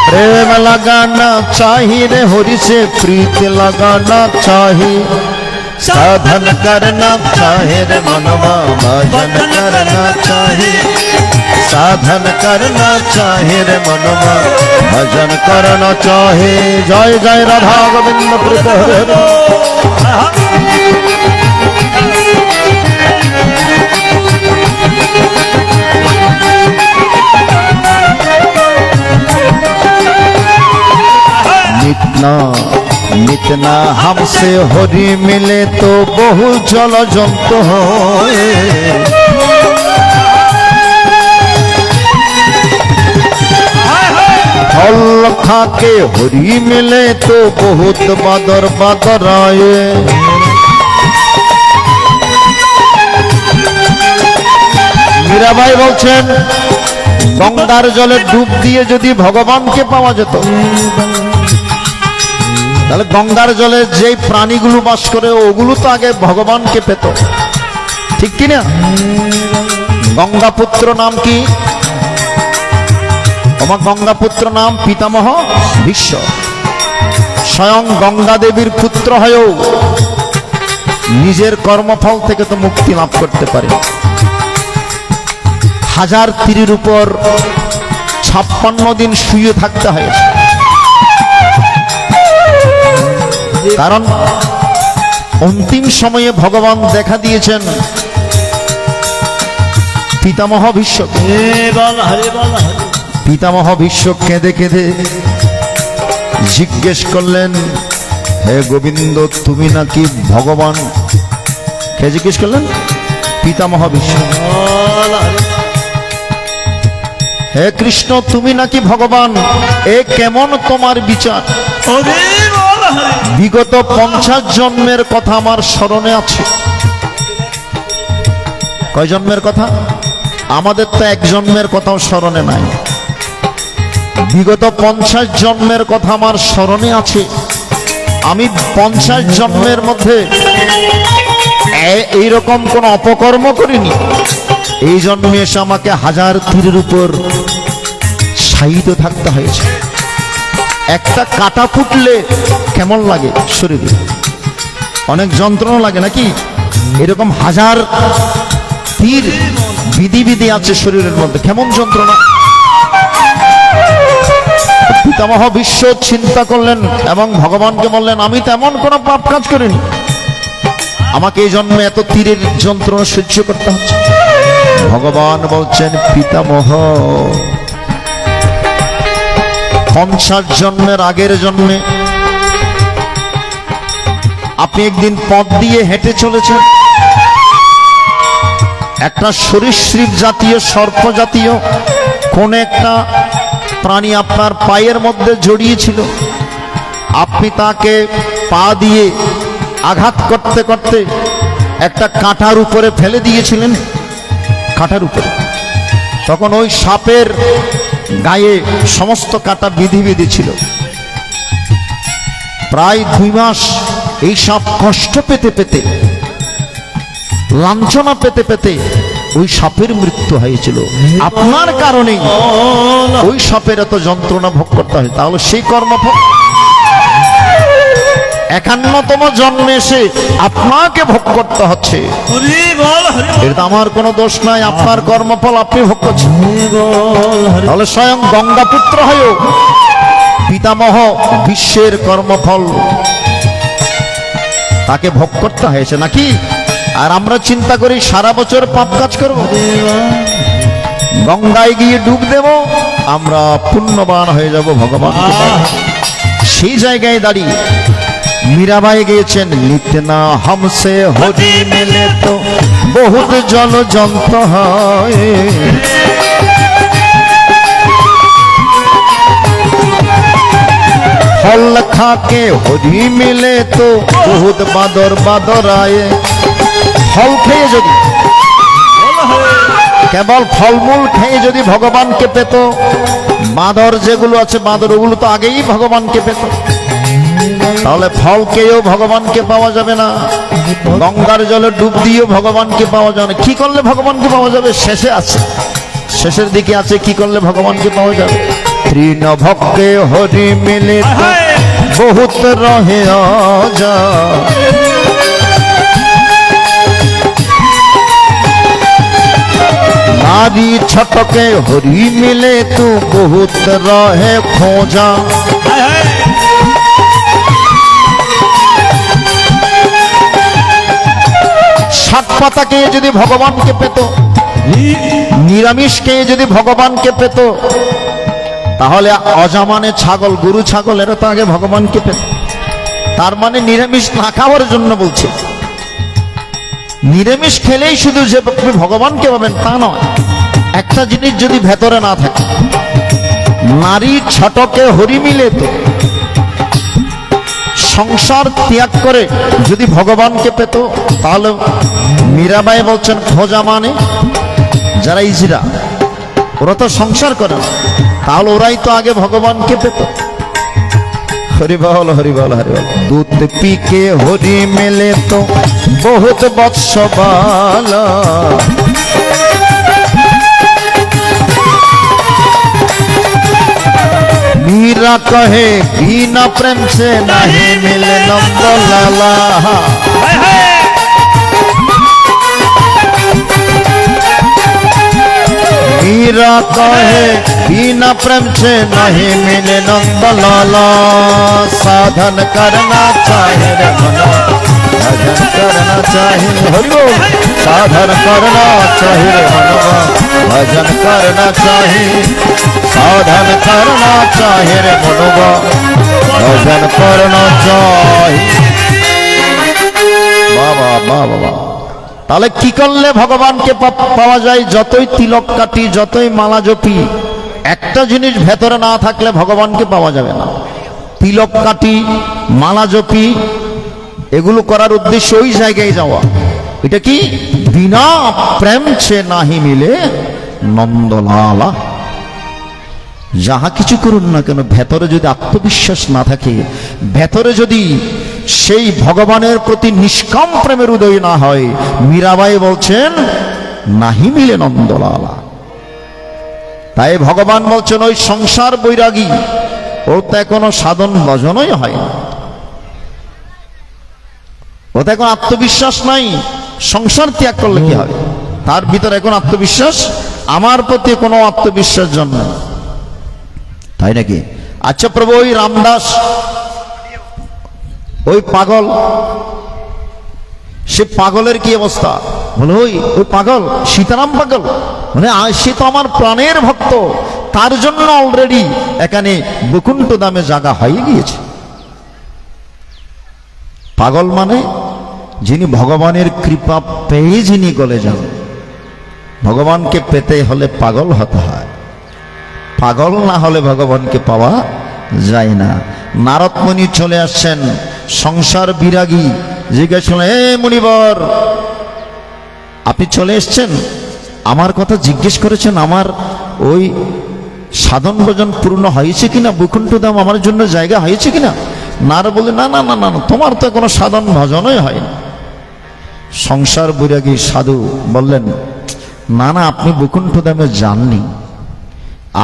प्रेम लगाना चाहिए रे हरि से, प्रीत लगाना चाहिए। साधन करना चाहिए रे मनवा, भजन करना चाहिए। साधन करना चाहिए रे मनवा, भजन करना चाहिए। जय जय राधा गोविंद प्रीत हरे हरे। नितना नितना हमसे हरि मिले तो बहु जल जंतु होए। फल खाके हरि मिले तो बहुत बादर बादर आए। मीराबाई বলছেন গঙ্গার জলে ডুব দিয়ে যদি ভগবানকে পাওয়া যেত, তাহলে গঙ্গার জলে যে প্রাণীগুলো বাস করে ওগুলো তো আগে ভগবানকে পেত, ঠিক কিনা? গঙ্গাপুত্র নাম কি? আমার গঙ্গাপুত্র নাম পিতামহ ভীষ্ম। স্বয়ং গঙ্গা দেবীর পুত্র হয়েও নিজের কর্মফল থেকে তো মুক্তি লাভ করতে পারে। হাজার তীরের উপর 56 দিন শুয়ে থাকতে হয়েছে, কারণ অন্তিম সময়ে ভগবান দেখা দিয়েছেন পিতামহ ভীষ্মকে। পিতামহ ভীষ্ম কেঁদে কেঁদে জিজ্ঞেস করলেন, হে গোবিন্দ তুমি নাকি ভগবান? কে জিজ্ঞেস করলেন? পিতামহ ভীষ্ম। হে কৃষ্ণ তুমি নাকি ভগবান, এ কেমন তোমার বিচার? বিগত 50 জন্মের কথা আমার স্মরণে আছে। কয় জন্মের কথা? আমাদের তো এক জন্মের কথাও স্মরণে নাই। বিগত 50 জন্মের কথা আমার স্মরণে আছে। আমি 50 জন্মের মধ্যে এইরকম কোন অপকর্ম করিনি। এই জন্মে এসে আমাকে হাজার তীরের উপর শায়িত থাকতে হয়েছে। একটা কাটা ফুটলে কেমন লাগে শরীরে? অনেক যন্ত্রণা লাগে নাকি? এরকম হাজার তীর বিধি বিধি আছে শরীরের মধ্যে, কেমন যন্ত্রণা। পিতামহ ভীষ্ম চিন্তা করলেন এবং ভগবানকে বললেন, আমি তেমন কোনো পাপ কাজ করিনি, আমাকে এই জন্মে এত তীরের যন্ত্রণা সহ্য করতে হচ্ছে। ভগবান বলছেন, পিতামহ 50 জন্মের আগের জন্মে আপনি একদিন পথ দিয়ে হেঁটে চলেছেন, একটা সরীসৃপ জাতীয় সর্প জাতীয় কোন একটা প্রাণী আপনার পায়ের মধ্যে জড়িয়েছিল। আপনি তাকে পা দিয়ে আঘাত করতে করতে একটা কাঁটার উপরে ফেলে দিয়েছিলেন, কাঁটার উপরে। তখন ওই সাপের গায়ে সমস্ত কাঁটা বিধি বিধি ছিল। প্রায় 2 মাস এই সাপ কষ্ট পেতে পেতে, লাঞ্ছনা পেতে পেতে ওই সাপের মৃত্যু হয়েছিল। আপনার কারণে ওই সাপের এত যন্ত্রণা ভোগ করতে হয়। তাহলে সেই কর্মফল 51তম জন্মে এসে আপনাকে ভোগ করতে হচ্ছে। এটা আমার কোনো দোষ নাই, আপনার কর্মফল আপনি ভোগ করছেন। তাহলে স্বয়ং গঙ্গাপুত্র হয়েও পিতামহ বিশ্বের কর্মফল তাকে ভোগ করতে হয়েছে নাকি? আর আমরা চিন্তা করি সারা বছর পাপ কাজ করব, গঙ্গায় গিয়ে ডুব দেব, আমরা পুণ্যবান হয়ে যাব ভগবান। সেই জায়গায় দাঁড়িয়ে मीराबाई গেয়েছেন, নিত্যনা हमसे होरी मिले तो बहुत जल जंत হয়, फल खाके होरी मिले तो बहुत बादर बादर आए। फल খেয়ে যদি, কেবল ফলমূল খেয়ে যদি ভগবানকে পেত, বাঁদর যেগুলো আছে বাঁদর ওগুলো তো আগেই ভগবানকে পেত, তাহলে ফল খেয়েও ভগবানকে পাওয়া যাবে না, গঙ্গার জলে ডুব দিয়েও ভগবানকে পাওয়া যাবে না। কি করলে ভগবানকে পাওয়া যাবে? শেষে আছে, শেষের দিকে আছে কি করলে ভগবানকে পাওয়া যাবে। তৃণ ভক্তে হরি মিলে বহুত রহে আজা, नारी छटके हरी मिले तो बहुत रहे खोजा। শাক পাতা খেয়ে যদি ভগবানকে পেত, নিরামিষ খেয়ে যদি ভগবানকে পেত, তাহলে অজামানে ছাগল, গরু ছাগল এরা তো আগে ভগবানকে পেত। তার মানে নিরামিষ না খাওয়ার জন্য বলছে। নিরামিষ খেলেই শুধু যে আপনি ভগবানকে পাবেন তা নয়, একটা জিনিস যদি ভেতরে না থাকে, নারী ছটকে হরি মিলে তো সংসার ত্যাগ করে যদি ভগবানকে পেত, তাহলে মীরাবাই বলছেন খোঁজা মানে যারা ইজরা, ওরা তো সংসার করে না, তাহলে ওরাই তো আগে ভগবানকে পেত। হরিবল হরিবল হরিবল। দুধ পিকে হরি মেলে তো বহুত বৎস বালা, मीरा कहे बिना प्रेम से नहीं मिले नंद लाला। मीरा कहे बिना प्रेम से नहीं मिले नंद लाला। साधन करना चाहिए रे मना, भजन करना चाहिए, हरिओ साधन करना चाहिए रे मनवा, भजन करना चाहिए, साधन करना चाहिए रे मनवा, भजन करना चाहिए। বাবা বাবা, তাহলে কি করলে ভগবানকে পাওয়া যায়? যতই তিলক কাটি, যতই মালা জপি, একটা জিনিস ভেতরে না থাকলে ভগবানকে পাওয়া যাবে না। তিলক কাটি, মালা জপি, এগুলো করার উদ্দেশ্য ওই জায়গায় যাওয়া। এটা কি? বিনা প্রেম সে নাহি মিলে নন্দলালা। যাহা কিছু করুন না কেন, ভেতরে যদি আত্মবিশ্বাস না থাকে, ভেতরে যদি সেই ভগবানের প্রতি নিষ্কাম প্রেমের উদয় না হয়, মীরাবাই বলছেন নাহি মিলে নন্দলালা। তাই ভগবান বলছেন ওই সংসার বৈরাগী, ওর তো এখনো সাধন ভজনই হয় না, ওতে এখন আত্মবিশ্বাস নাই। সংসার ত্যাগ করলে কি হবে? তার ভিতরে এখন আত্মবিশ্বাস, আমার প্রতি কোনো আত্মবিশ্বাস জন্মে, তাই নাকি? আচ্ছা প্রভু, ওই রামদাস, ওই পাগল, সে পাগলের কি অবস্থা? বলে ওই পাগল সীতারাম পাগল, মানে সে তো আমার প্রাণের ভক্ত, তার জন্য অলরেডি এখানে বৈকুণ্ঠ ধামে জায়গা হয়ে গিয়েছে। পাগল মানে যিনি ভগবানের কৃপা পেয়ে যিনি গলে যান। ভগবানকে পেতে হলে পাগল হতে হয়, পাগল না হলে ভগবানকে পাওয়া যায় না। নারদ মুনি চলে আসছেন, সংসার বিরাগী, জিজ্ঞেস করলেন, হে মুনিবর, আপনি চলে এসছেন, আমার কথা জিজ্ঞেস করেছেন, আমার ওই সাধন ভজন পূর্ণ হয়েছে কিনা, বৈকুণ্ঠ ধাম আমার জন্য জায়গা হয়েছে কিনা? নারদ বলে, না না না না, তোমার তো কোনো সাধন ভজনই হয় না। সংসার বৈরাগী সাধু বললেন, না না, আপনি বৈকুণ্ঠ ধামে যাননি,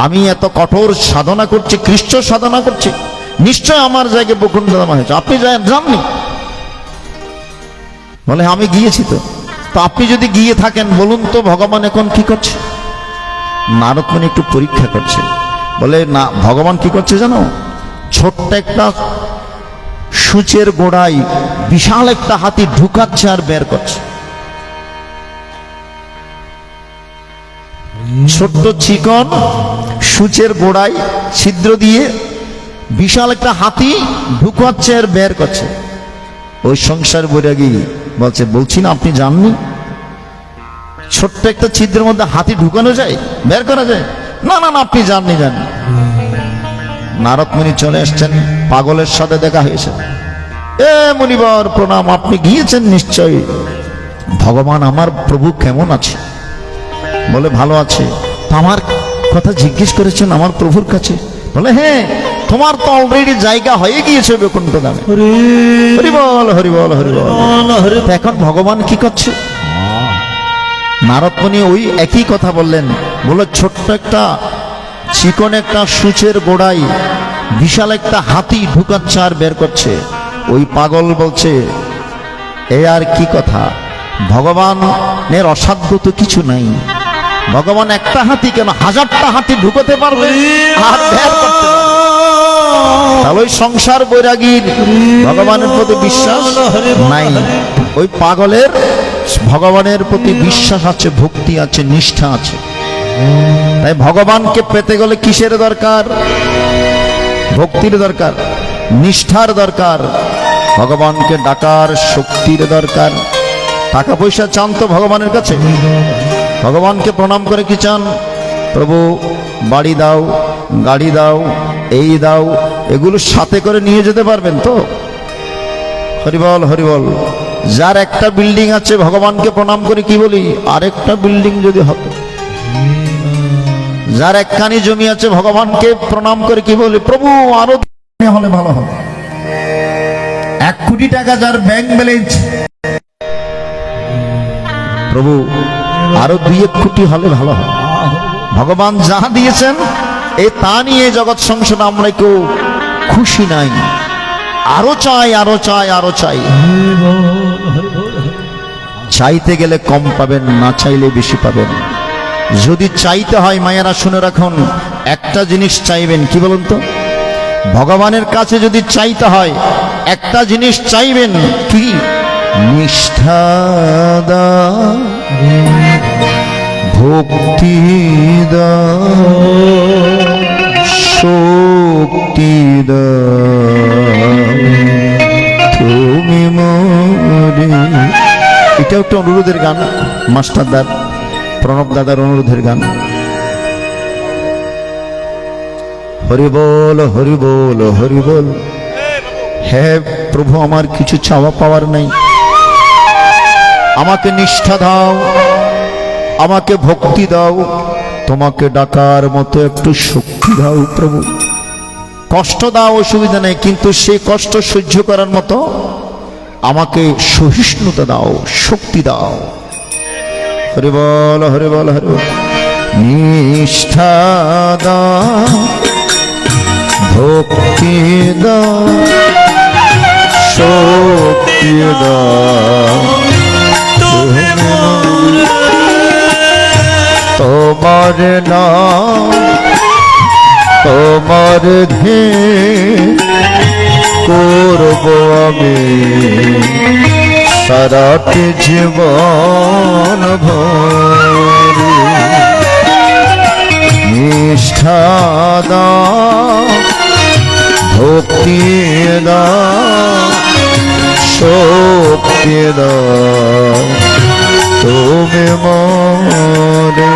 আমি এত কঠোর সাধনা করছি, কৃষ্ণ সাধনা করছি, নিশ্চয় আমার জায়গায় বৈকুণ্ঠ ধাম হয়েছে, আপনি যাননি? বলে, আমি গিয়েছি তো। তো আপনি যদি গিয়ে থাকেন, বলুন তো ভগবান এখন কি করছে? নারদ মুনি একটু পরীক্ষা করছে। বলে, না, ভগবান কি করছে জানো? ছোট্ট একটা সূচের গোড়ায় বিশাল একটা হাতি ঢুকাচ্ছে আর বের করছে। ছোট্ট চিকন সূচের গোড়ায় ছিদ্র দিয়ে বিশাল একটা হাতি ঢুকাচ্ছে আর বের করছে। ওই সংসার বৈরাগী বলছে, বলছি না আপনি জাননি? ছোট্ট একটা ছিদ্রের মধ্যে হাতি ঢুকানো যায়, বের করা যায়? না না না, আপনি জাননি। নারদ মুনি চলে এসছেন, পাগলের সাথে দেখা হয়েছে। এ মুনিবর প্রণাম, আপনি গিয়েছেন নিশ্চয়ই। ভগবান আমার প্রভু কেমন আছে? বলে, ভালো আছে। আমার কথা জিজ্ঞেস করেছেন আমার প্রভুর কাছে? বলে, হ্যাঁ, তোমার তো অলরেডি জায়গা হয়ে গিয়েছে বৈকুণ্ঠ ধামে। হরিবল হরিবল হরিবল। এখন ভগবান কি করছে? নারদ মুনি ওই একই কথা বললেন। বলে, ছোট্ট একটা চিকন একটা সূচের গোড়ায় বিশাল একটা হাতি ঢুকাচ্ছে আর বের করছে। ওই পাগল বলছে, এ আর কি কথা? ভগবানের অসাধ্য তো কিছু নাই। ভগবান একটা হাতি কেন, হাজারটা হাতি ঢুকাতে পারবে আর বের করতে পারবে। তাহলে ওই সংসার বৈরাগীর ভগবানের প্রতি বিশ্বাস নাই। ওই পাগলের ভগবানের প্রতি বিশ্বাস আছে, ভক্তি আছে, নিষ্ঠা আছে। তাই ভগবানকে পেতে গেলে কিসের দরকার? ভক্তির দরকার, নিষ্ঠার দরকার, ভগবানকে ডাকার শক্তির দরকার। টাকা পয়সা চান তো ভগবানের কাছে? ভগবানকে প্রণাম করে কি চান? প্রভু বাড়ি দাও, গাড়ি দাও, এই দাও, এগুলো সাথে করে নিয়ে যেতে পারবেন তো? হরিবল হরিবল। যার একটা বিল্ডিং আছে ভগবানকে প্রণাম করে কি বলি, আরেকটা বিল্ডিং যদি হতো। যার একখানি জমি আছে ভগবানকে প্রণাম করে কি বলি, প্রভু আরো হলে ভালো হবে। 1 কোটি টাকা যার ব্যাংক ব্যালেন্স, প্রভু আরো 2-1 কোটি হলে ভালো হবে। ভগবান যা দিয়েছেন এই তা নিয়ে জগৎ সংসারে আমরা কেউ খুশি নাই, আরো চাই, আরো চাই, আরো চাই। চাইতে গেলে কম পাবেন, না চাইলে বেশি পাবেন। যদি চাইতে হয় মায়েরা শুনে রাখুন, একটা জিনিস চাইবেন, কি বলুন তো? ভগবানের কাছে যদি চাইতে হয় একটা জিনিস চাইবেন, কি? নিষ্ঠা দাও, ভক্তি দাও, শক্তি দাও, তুমি মোরে। এটা একটা অনুরোধের গান, মাস্টারদার প্রণব দাদার অনুরোধের গান। হরি বল, হরি বল, হরি বল। হে প্রভু, আমার কিছু চাওয়া পাওয়ার নাই, আমাকে নিষ্ঠা দাও, আমাকে ভক্তি দাও, তোমাকে ডাকার মতো একটু শক্তি দাও প্রভু। কষ্ট দাও, অসুবিধা নেই, কিন্তু সেই কষ্ট সহ্য করার মতো আমাকে সহিষ্ণুতা দাও, শক্তি দাও। হরি বল, হরি বল, হরি বল। নিষ্ঠা দাও, ভক্তি দাও, শক্তি দাও, তোমার নাম তোমার ধে করব আমি সারাটি জীবন ভরে। নিষ্ঠা দাও, ভক্তি দাও, শক্তি দাও, তুমি মোরে।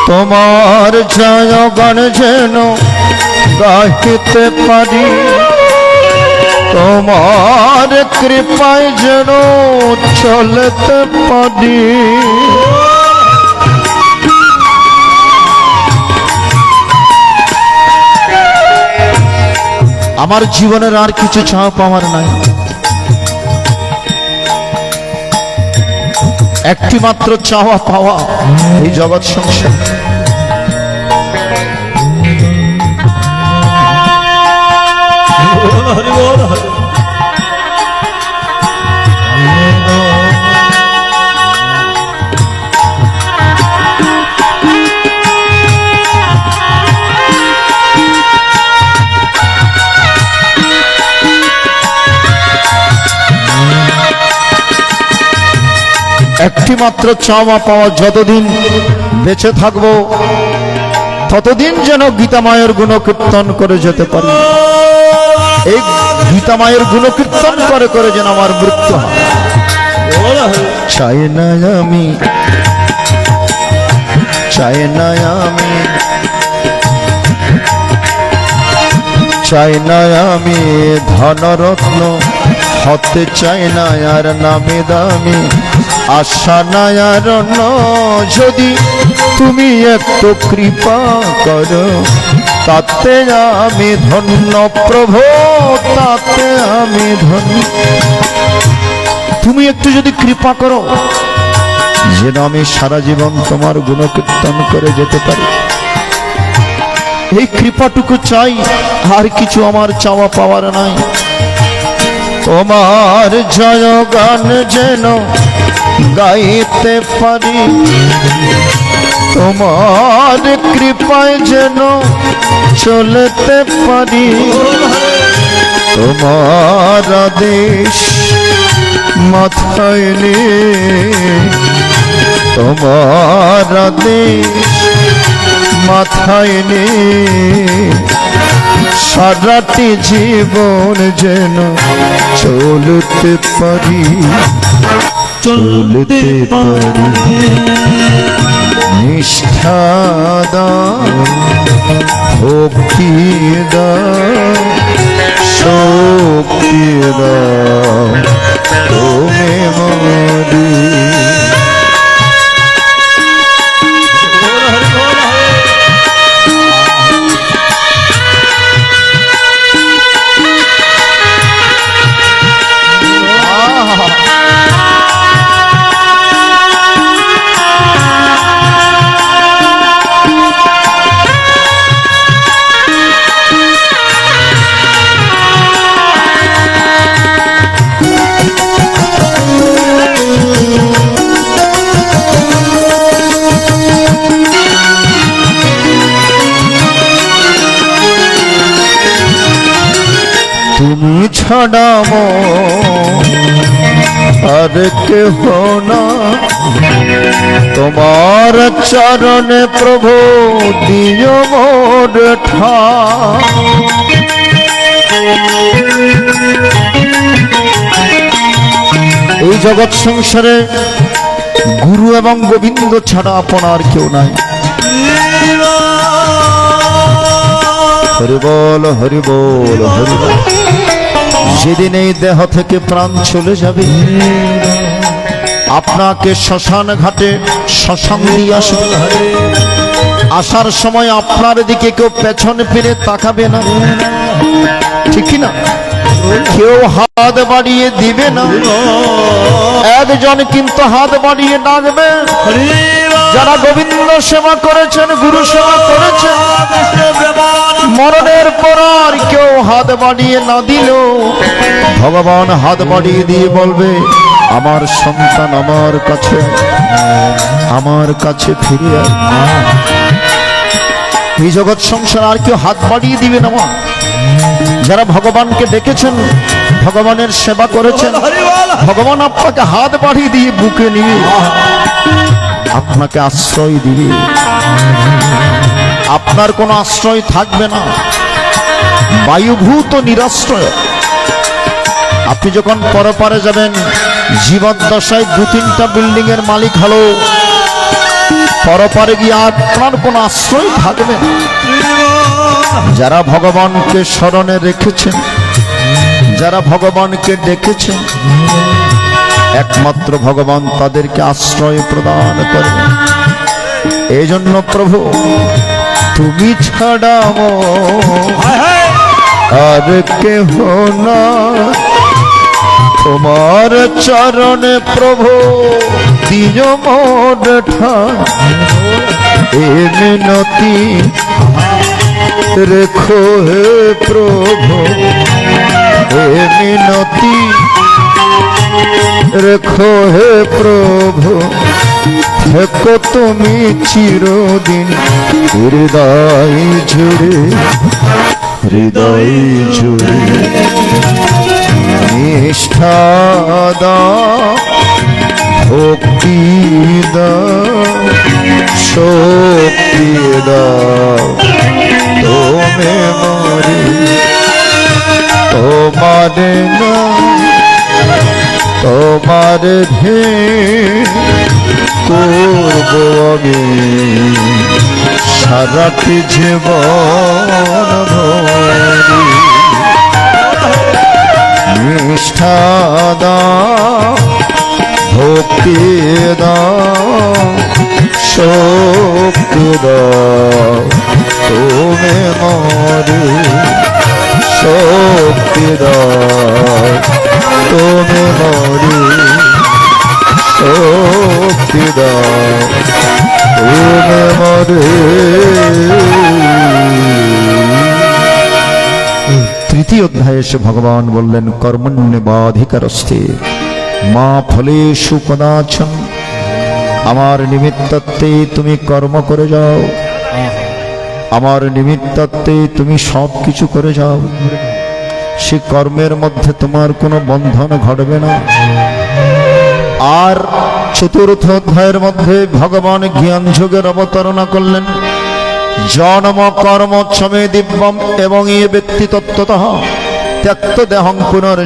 তোমার জয়গান যেন গাহিতে পারি, তোমার কৃপায় যেন চলতে পারি। আমার জীবনের আর কিছু চাওয়া পাওয়ার নাই, একটি মাত্র চাওয়া পাওয়া এই জগৎ সংসার। একটি মাত্র চাওয়া পাওয়া, যতদিন বেঁচে থাকবো ততদিন যেন গীতা মায়ের গুণকীর্তন করে যেতে পারি। এই গীতা মায়ের গুণকীর্তন করে করে যেন আমার মৃত্যু হয়। চাই না আমি, চাই না আমি, চাই না আমি ধনরত্ন, হতে চাই না আর নামে দামি, আশা না আর অন্য। যদি তুমি একটু কৃপা করো তাতে আমি ধন্য প্রভু, তাতে আমি ধন্য। তুমি একটু যদি কৃপা করো যেন আমি সারা জীবন তোমার গুণকীর্তন করে যেতে পারি। এই কৃপাটুকু চাই, আর কিছু আমার চাওয়া পাওয়ার নাই। তোমার জয় গান যেন গাইতে পারি, তোমার কৃপায় যেন চলতে পারি, তোমার আদেশ মাথায় নিয়ে, তোমার আদেশ মাথায় নিয়ে সারাটি জীবন যেন চলতে পারি, চলতে পারি। নিষ্ঠা দাও, ভক্তি দাও, শক্তি দাও, তুমি মরি। তুমি ছাড়া আর কেহ না, তোমার চরণে প্রভু দিও মোর ঠাঁই। এই জগৎ সংসারে গুরু এবং গোবিন্দ ছাড়া আপনার কেউ নাই। হরি বল, হরি বল, হরি বল। যেদিন এই দেহ থেকে প্রাণ চলে যাবে, আপনাকে শ্মশান ঘাটে শ্মশান দিয়ে আসবে। আসার সময় আপনার দিকে কেউ পেছনে ফিরে তাকাবে না, ঠিক না? কেউ হাত বাড়িয়ে দিবে না, একজন কিন্তু হাত বাড়িয়ে ডাকবে। যারা গোবিন্দ সেবা করেছেন, গুরু সেবা করেছেন, মরণের পর আর কেউ হাত বাড়িয়ে না দিল, ভগবান হাত বাড়িয়ে দিয়ে বলবে, আমার সন্তান আমার কাছে ফিরে আয়। এই জগৎ সংসার আর কেউ হাত বাড়িয়ে দিবে না। যারা ভগবানকে ডেকেছেন, ভগবানের সেবা করেছেন, ভগবান আপনাকে হাত বাড়িয়ে দিয়ে বুকে নিয়ে আপনাকে আশ্রয় দিবে। আপনার কোনো আশ্রয় থাকবে না, বায়ুভূত নিরাশ্রয়। আপনি যখন পরপারে যাবেন, জীবদ্দশায় 2-3টা বিল্ডিং এর মালিক হলো, পরপারে গিয়ে আপনার কোনো আশ্রয় থাকবে না। যারা ভগবানকে স্মরণে রেখেছেন, যারা ভগবানকে ডেকেছেন, একমাত্র ভগবান তাদেরকে আশ্রয় প্রদান করবে। এই জন্য প্রভু তুমি ছাড়া আর কেহ না, তোমার চরণে প্রভু দিও মোর ঠাঁই। এ মিনতি রেখো হে প্রভু, এ মিনতি রেখো হে প্রভু, থেকো তুমি চিরদিন হৃদয় জুড়ে, হৃদয় জুড়ে। নিষ্ঠা দাও, ভক্তি দাও, শক্তি দাও, তুমি মরি। তোমার না, তোমার ধে করব আমি সারাটি জীবন ভরি। নিষ্ঠা দাও, ভক্তি দাও, শক্তি দাও, তুমি মরি। শক্তি দাও, তুমি মরি। শক্তি দাও, তুমি মরি। অধ্যায়ে এসে ভগবান বললেন কর্মণ্যেবাধিকারস্তে মা ফলেষু কদাচন। আমার নিমিত্তার্থে তুমি কর্ম করে যাও, আমার নিমিত্তার্থে তুমি সব কিছু করে যাও, সে কর্মের মধ্যে তোমার কোনো বন্ধন ঘটবে না। আর চতুর্থ অধ্যায়ের মধ্যে ভগবান জ্ঞান যোগের অবতারণা করলেন। জন্ম কর্ম ছমে দিব্যম এবং এ ব্যক্তি তত্ত্বতঃ ত্যক্ত দেহং পুনর